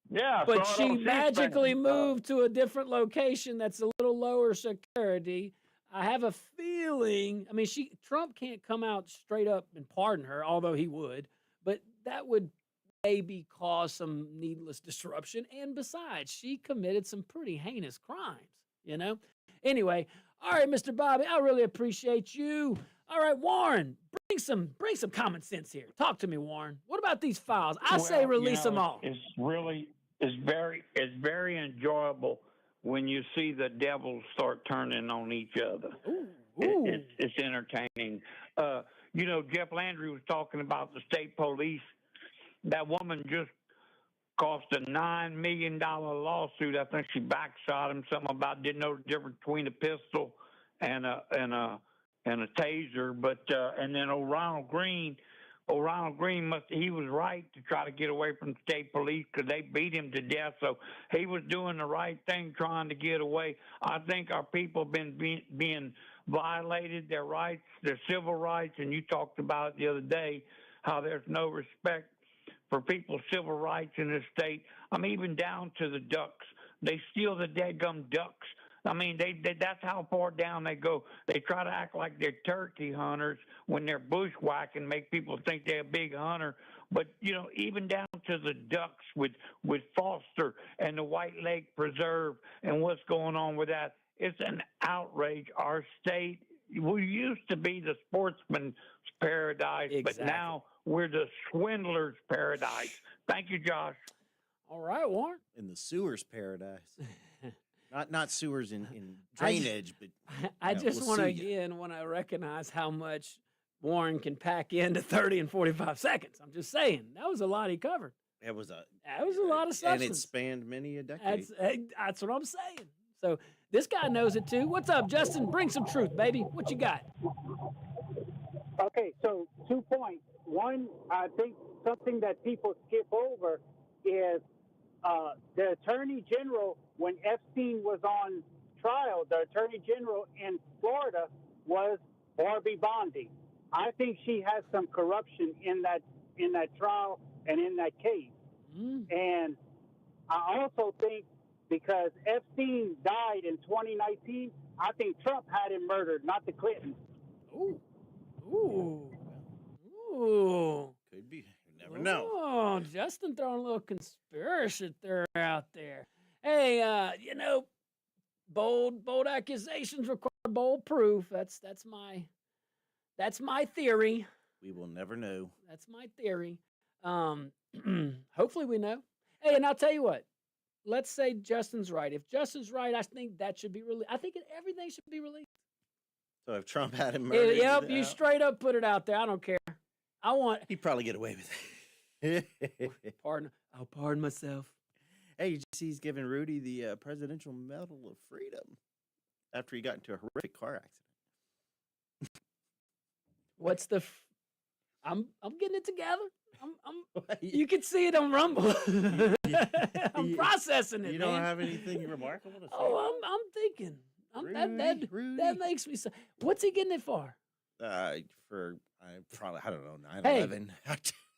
Yeah, But saw it she on C-SPAN. magically moved to a different location that's a little lower security. I have a feeling. I mean, Trump can't come out straight up and pardon her, although he would. But that would maybe cause some needless disruption. And besides, she committed some pretty heinous crimes. You know. Anyway, all right, Mr. Bobby, I really appreciate you. All right, Warren, bring some common sense here. Talk to me, Warren. What about these files? I say release them all. It's very enjoyable when you see the devils start turning on each other. Ooh. It's entertaining. You know, Jeff Landry was talking about the state police. That woman just cost a $9 million lawsuit. I think she backshot him. Something about didn't know the difference between a pistol and a taser. But and then Ronald Green he was right to try to get away from state police because they beat him to death. So he was doing the right thing, trying to get away. I think our people have been being violated, their rights, their civil rights, and you talked about it the other day, how there's no respect for people's civil rights in this state. I mean, even down to the ducks. They steal the deadgum ducks. I mean, they that's how far down they go. They try to act like they're turkey hunters when they're bushwhacking, make people think they're a big hunter. But, you know, even down to the ducks with Foster and the White Lake Preserve and what's going on with that, it's an outrage. Our state, we used to be the sportsman's paradise, but now we're the swindler's paradise. Thank you, Josh. All right, Warren. In the sewers paradise. Not sewers in drainage, but I just want to recognize how much Warren can pack into 30 and 45 seconds. I'm just saying that was a lot he covered. That was a lot of substance, and it spanned many a decade. That's what I'm saying. So this guy knows it too. What's up, Justin? Bring some truth, baby. What you got? Okay, so 2 points. One, I think something that people skip over is the Attorney General, when Epstein was on trial, the Attorney General in Florida was Barbie Bondi. I think she has some corruption in that trial and in that case. And I also think because Epstein died in 2019. I think Trump had him murdered, not the Clintons. Ooh. Ooh. Ooh. Could be. You never know. Oh, Justin throwing a little conspiracy theory out there. Hey, bold accusations require bold proof. That's my theory. We will never know. That's my theory. Hopefully we know. Hey, and I'll tell you what. Let's say Justin's right. If Justin's right, I think that should be released. I think everything should be released. So if Trump had him murdered, Yep, you straight up put it out there. I don't care. He'd probably get away with it. I'll pardon myself. Hey, you see he's giving Rudy the Presidential Medal of Freedom after he got into a horrific car accident. What's the? I'm getting it together. You can see it on Rumble. I'm processing it. You man. don't have anything remarkable to say? Oh, I'm thinking. Rudy. That makes me. What's he getting it for? I don't know, 9/11.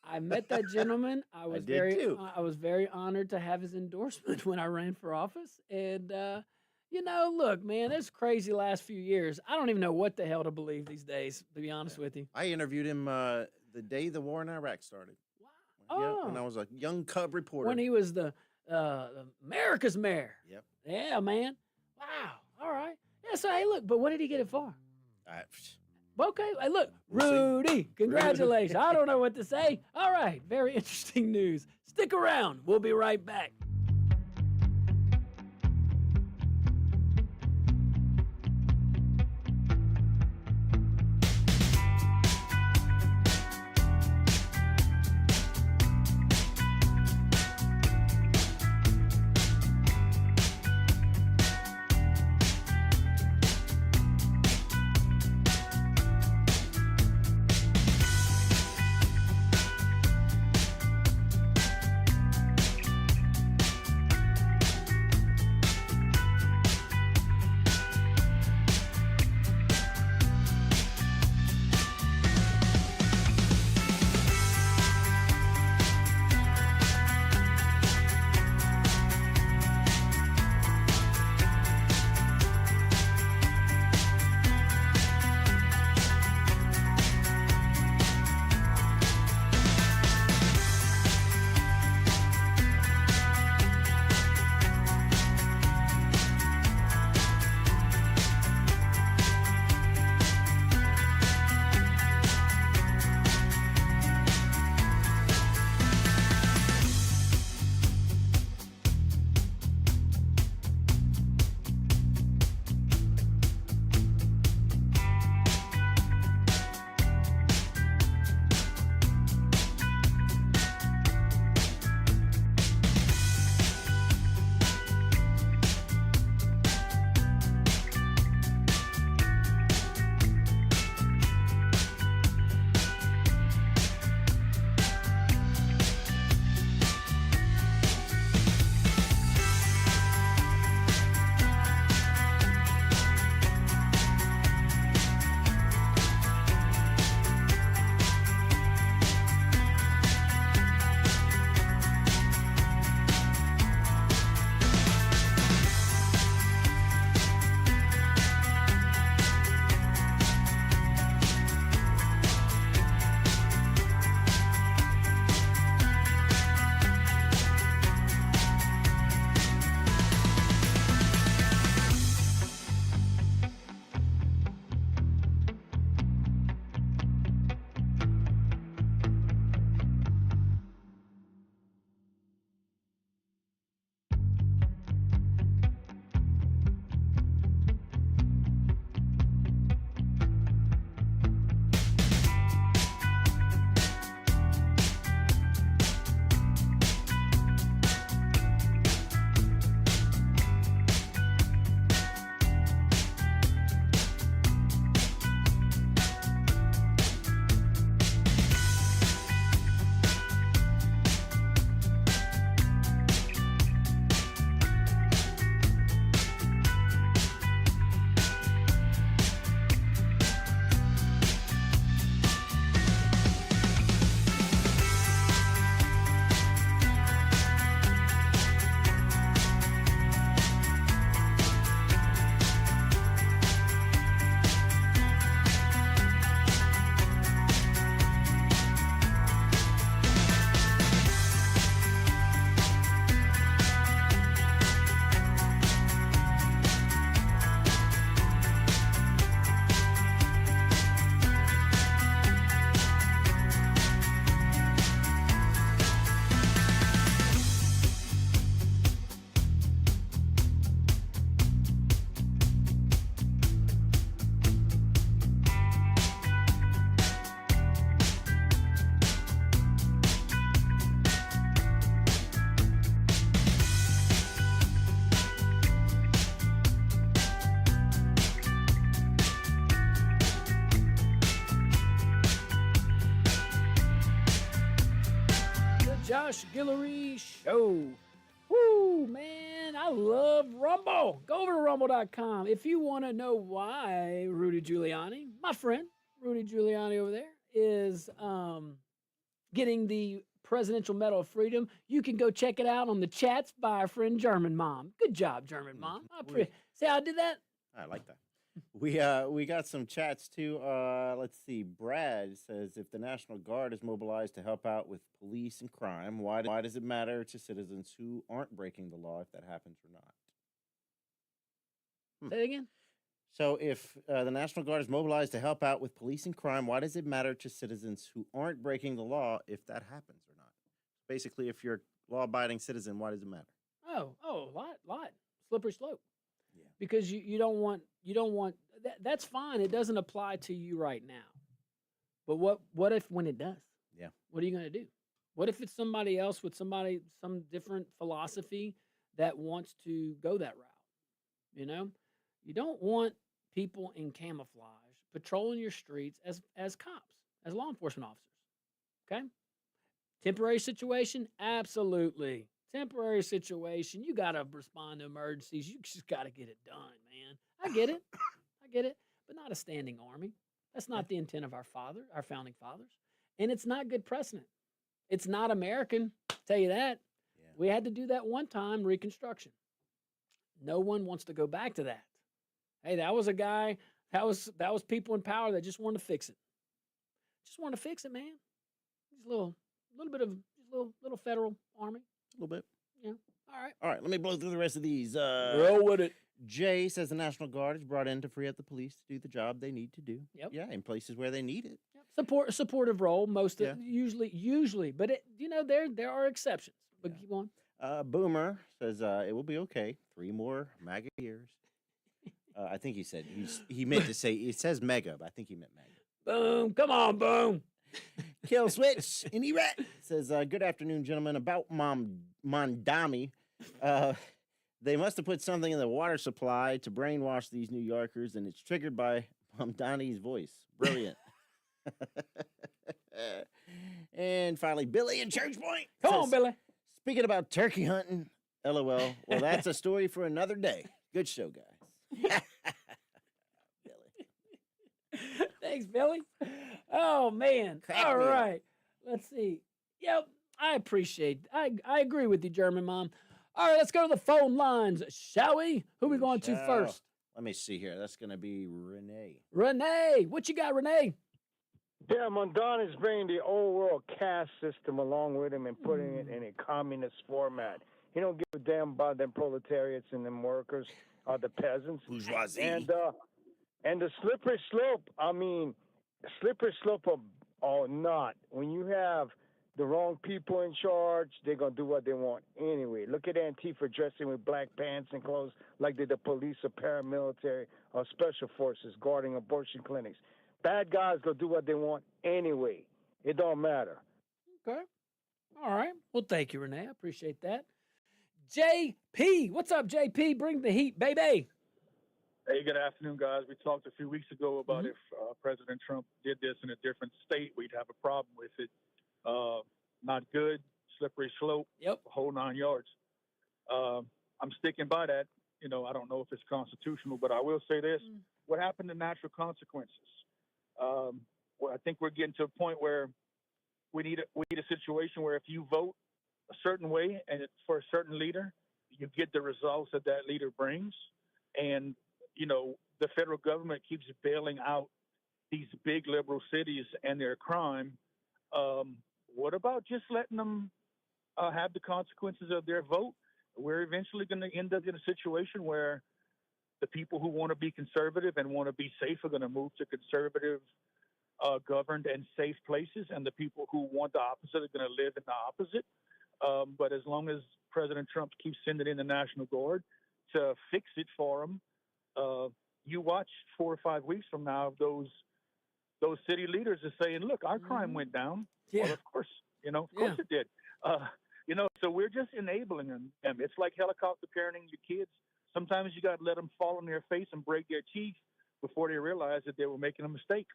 I met that gentleman. I was very honored to have his endorsement when I ran for office. And look, man, it's crazy last few years. I don't even know what the hell to believe these days, to be honest with you. I interviewed him the day the war in Iraq started. Wow. Yeah, when I was a young cub reporter. When he was the America's mayor. Yep. Yeah, man. Wow. All right. Yeah, so, hey, look, but what did he get it for? Okay, hey, look, Rudy, congratulations. I don't know what to say. All right, very interesting news. Stick around. We'll be right back. Josh Guillory Show. Woo, man, I love Rumble. Go over to rumble.com if you want to know why Rudy Giuliani, my friend Rudy Giuliani over there, is getting the Presidential Medal of Freedom. You can go check it out on the chats by our friend German Mom. Good job, German Mom. See how I did that? I like that. We got some chats too. Let's see. Brad says, if the National Guard is mobilized to help out with police and crime, why does it matter to citizens who aren't breaking the law if that happens or not? Say it again. So if the National Guard is mobilized to help out with police and crime, why does it matter to citizens who aren't breaking the law if that happens or not? Basically, if you're a law-abiding citizen, why does it matter? Oh, a lot. Slippery slope. Yeah. Because you don't want that's fine. It doesn't apply to you right now. But what if when it does? Yeah. What are you going to do? What if it's somebody else with some different philosophy that wants to go that route? You know? You don't want people in camouflage patrolling your streets as cops, as law enforcement officers. Okay? Temporary situation? Absolutely. Temporary situation. You got to respond to emergencies. You just got to get it done, man. I get it. But not a standing army. That's not the intent of our founding fathers. And it's not good precedent. It's not American, tell you that. Yeah. We had to do that one time, Reconstruction. No one wants to go back to that. Hey, that was a guy, that was people in power that just wanted to fix it. Just wanted to fix it, man. Just a little federal army. A little bit. Yeah. All right. Let me blow through the rest of these. Roll with it. Jay says the National Guard is brought in to free up the police to do the job they need to do. Yep. Yeah, in places where they need it. Yep. Supportive role, usually, but there are exceptions. But keep on. Boomer says it will be okay. 3 more MAGA years. I think he meant to say, it says mega, but I think he meant MAGA. Boom. Come on, boom. Kill Switch in Iraq says, good afternoon, gentlemen. About Mondami, they must have put something in the water supply to brainwash these New Yorkers, and it's triggered by Mamdani's voice. Brilliant. And finally, Billy in Church Point. Come on, Billy. Speaking about turkey hunting, LOL. Well, that's a story for another day. Good show, guys. Billy. Thanks, Billy. Oh, man. All right. Let's see. Yep. I agree with you, German Mom. All right, let's go to the phone lines, shall we? Who are we going to first? Let me see here. That's going to be Renee. Renee. What you got, Renee? Yeah, Mondani is bringing the old world caste system along with him and putting it in a communist format. He don't give a damn about them proletariats and them workers or the peasants. Bourgeoisie. And the slippery slope, slippery slope or not. When you have the wrong people in charge, they're going to do what they want anyway. Look at Antifa dressing with black pants and clothes like they're the police or paramilitary or special forces guarding abortion clinics. Bad guys going to do what they want anyway. It don't matter. Okay. All right. Well, thank you, Renee. I appreciate that. JP. What's up, JP? Bring the heat, baby. Hey, good afternoon, guys. We talked a few weeks ago about if President Trump did this in a different state, we'd have a problem with it. Not good, slippery slope, whole 9 yards. I'm sticking by that. I don't know if it's constitutional, but I will say this. What happened to natural consequences? Well, I think we're getting to a point where we need a situation where if you vote a certain way and it's for a certain leader, you get the results that leader brings. And, the federal government keeps bailing out these big liberal cities and their crime. What about just letting them have the consequences of their vote? We're eventually going to end up in a situation where the people who want to be conservative and want to be safe are going to move to conservative, governed and safe places, and the people who want the opposite are going to live in the opposite. But as long as President Trump keeps sending in the National Guard to fix it for him, you watch 4 or 5 weeks from now, those city leaders are saying, "Look, our crime went down." Yeah. Well, of course it did. So we're just enabling them. It's like helicopter parenting your kids. Sometimes you got to let them fall on their face and break their teeth before they realize that they were making a mistake.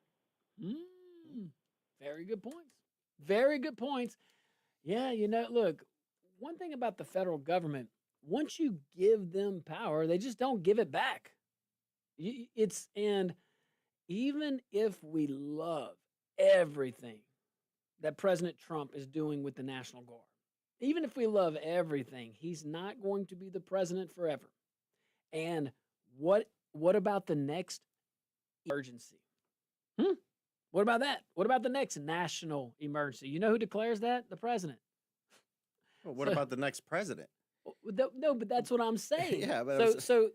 Very good points. Very good points. Yeah, look, one thing about the federal government, once you give them power, they just don't give it back. And even if we love everything that President Trump is doing with the National Guard, even if we love everything, he's not going to be the president forever. And what about the next emergency? What about that? What about the next national emergency? You know who declares that? The president. Well, what about the next president? No, but that's what I'm saying. Yeah, but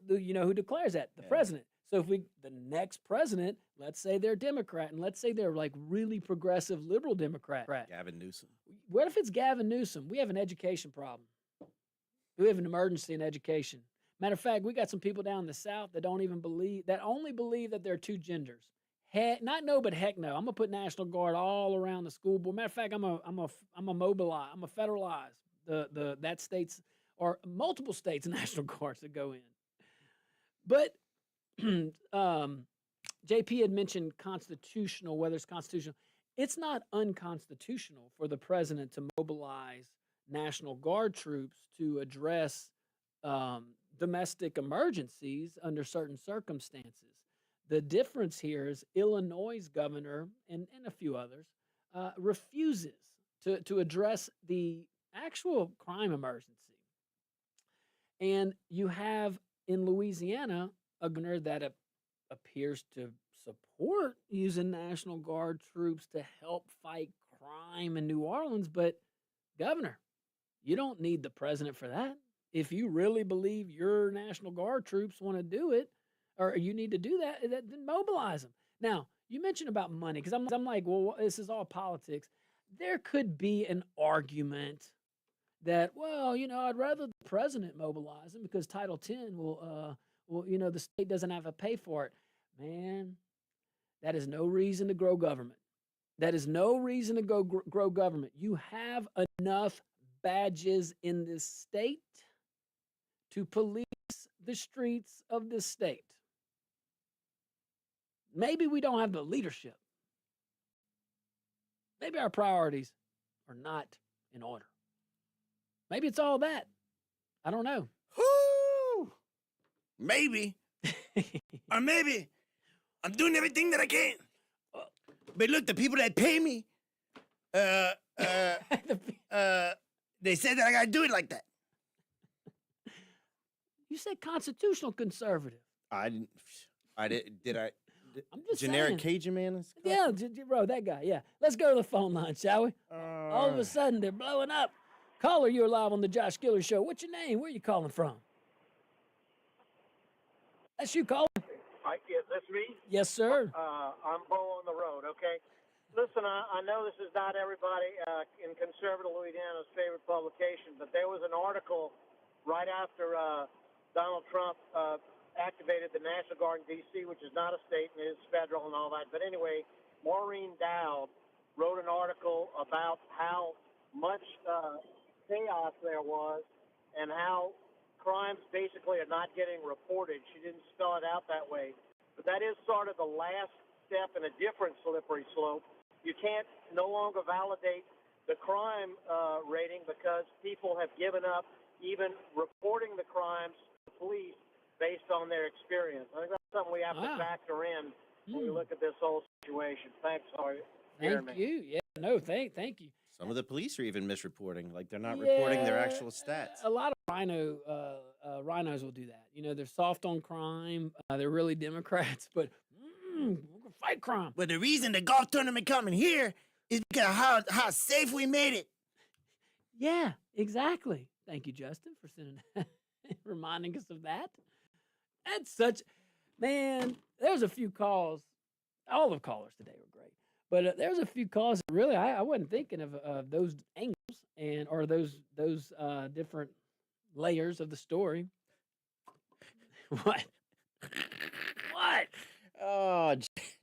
you know who declares that? The president. So if the next president, let's say they're Democrat, and let's say they're like really progressive liberal Democrat. Gavin Newsom. What if it's Gavin Newsom? We have an education problem. We have an emergency in education. Matter of fact, we got some people down in the South that only believe that there are two genders. Heck no. I'm gonna put National Guard all around the school board. Matter of fact, I'm a mobilize. I'm a federalize that states or multiple states National Guards that go in. But JP had mentioned constitutional, whether it's constitutional. It's not unconstitutional for the president to mobilize National Guard troops to address domestic emergencies under certain circumstances. The difference here is Illinois' governor and a few others refuses to address the actual crime emergency. And you have in Louisiana a governor that appears to support using National Guard troops to help fight crime in New Orleans. But, Governor, you don't need the president for that. If you really believe your National Guard troops want to do it, or you need to do that, then mobilize them. Now, you mentioned about money, because I'm like, well, this is all politics. There could be an argument that, well, I'd rather the president mobilize them because Title X will, the state doesn't have to pay for it. Man, that is no reason to grow government. That is no reason to grow government. You have enough badges in this state to police the streets of this state. Maybe we don't have the leadership. Maybe our priorities are not in order. Maybe it's all that. I don't know. Whoo! Maybe. Or maybe I'm doing everything that I can. But look, the people that pay me, they said that I gotta do it like that. You said constitutional conservative. I didn't. Did I? I'm just generic saying. Cajun man. Yeah, bro, that guy. Yeah, let's go to the phone line, shall we? All of a sudden, they're blowing up. Caller, you're live on the Josh Guillory Show. What's your name? Where are you calling from? That's you calling. Is this me? Yes, sir. I'm Bo on the road, okay? Listen, I know this is not everybody in conservative Louisiana's favorite publication, but there was an article right after Donald Trump activated the National Guard in D.C., which is not a state and is federal and all that. But anyway, Maureen Dowd wrote an article about how much chaos there was and how crimes basically are not getting reported. She didn't spell it out that way. But that is sort of the last step in a different slippery slope. You can't no longer validate the crime rating because people have given up even reporting the crimes to the police based on their experience. I think that's something we have to factor in when we look at this whole situation. Thanks for hearing me. Thank you. Yeah, no, thank you. Some of the police are even misreporting, like they're not reporting their actual stats. A lot of rhinos will do that. They're soft on crime. They're really Democrats, but we're gonna fight crime. But the reason the golf tournament coming here is because of how safe we made it. Yeah, exactly. Thank you, Justin, for sending reminding us of that. That's such, man, there's a few calls. All the callers today were great. But there's a few calls that really I wasn't thinking of those angles or those different layers of the story. What? What? Oh,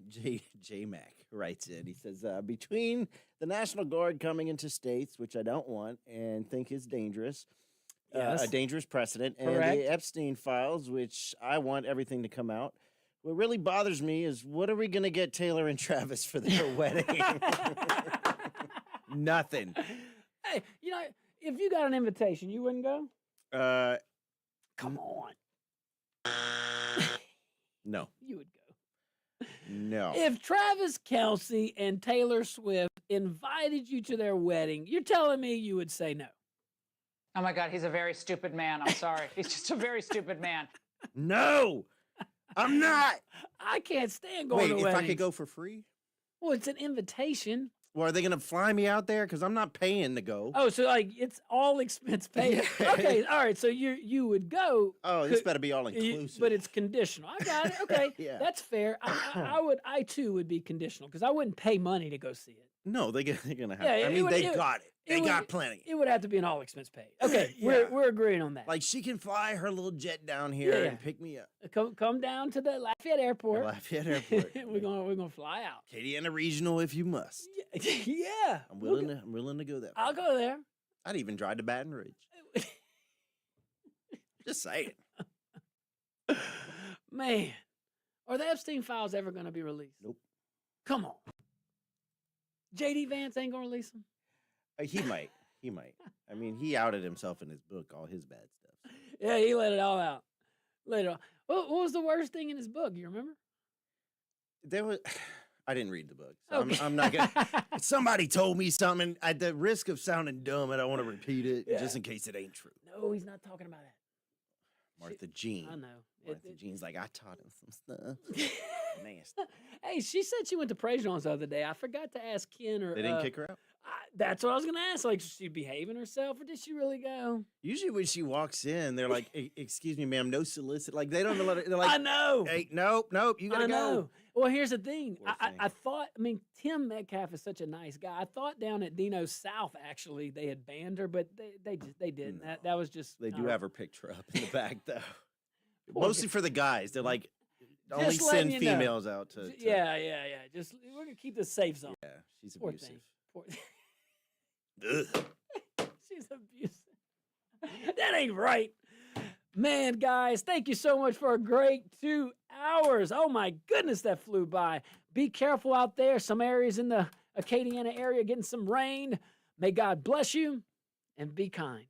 J Mac writes in. He says, between the National Guard coming into states, which I don't want and think is dangerous, a dangerous precedent, and the Epstein files, which I want everything to come out. What really bothers me is, what are we going to get Taylor and Travis for their wedding? Nothing. Hey, if you got an invitation, you wouldn't go? Come on. No. You would go. No. If Travis Kelce and Taylor Swift invited you to their wedding, you're telling me you would say no? Oh my God, he's a very stupid man. I'm sorry. He's just a very stupid man. No, I'm not. I can't stand going to Wait, if weddings. I could go for free? Well, it's an invitation. Well, are they going to fly me out there? Because I'm not paying to go. Oh, so like it's all expense paid. Yeah. Okay, all right. So you would go. Oh, this better be all inclusive. But it's conditional. I got it. Okay, Yeah. that's fair. I too would be conditional because I wouldn't pay money to go see it. No, they're going to have. Yeah, I mean, they got it. They would- got plenty. It would have to be an all expense paid. Okay, Yeah. we're agreeing on that. Like she can fly her little jet down here Yeah. and pick me up. Come down to the Lafayette Airport. Lafayette Airport. we're gonna fly out. Acadiana Regional, if you must. Yeah, I'm willing to go there. I'll go there. I'd even drive to Baton Rouge. Just saying. Man, are the Epstein files ever going to be released? Nope. Come on. JD Vance ain't going to release them? He might. He might. I mean, he outed himself in his book, all his bad stuff. Yeah, he let it all out. Let it all. What was the worst thing in his book? You remember? There was. I didn't read the book, so Okay. I'm not gonna. Somebody told me something. At the risk of sounding dumb, I don't want to repeat it, Yeah. just in case it ain't true. No, he's not talking about that. Martha Jean. I know. Martha Jean's like, I taught him some stuff. Nasty. Hey, she said she went to Praise Jones the other day. I forgot to ask Ken or. They didn't kick her out. That's what I was going to ask. Like, is she behaving herself or did she really go? Usually when she walks in, they're like, "Excuse me, ma'am, no solicit." Like they don't even let her. They're like, I know. Hey, nope, you gotta I know. go. Well, here's the thing. Poor thing. I thought, Tim Metcalf is such a nice guy. I thought down at Dino South, actually, they had banned her, but they didn't. No. That was just. They do have her picture up in the back though. Poor Mostly for the guys. They're like, only Just letting send you know. females out to. Yeah. Just we're gonna keep the safe zone. Yeah, she's Poor abusive. thing. Poor. Ugh. She's abusive. That ain't right. Man, guys, thank you so much for a great 2 hours. Oh my goodness, that flew by. Be careful out there. Some areas in the Acadiana area getting some rain. May God bless you and be kind.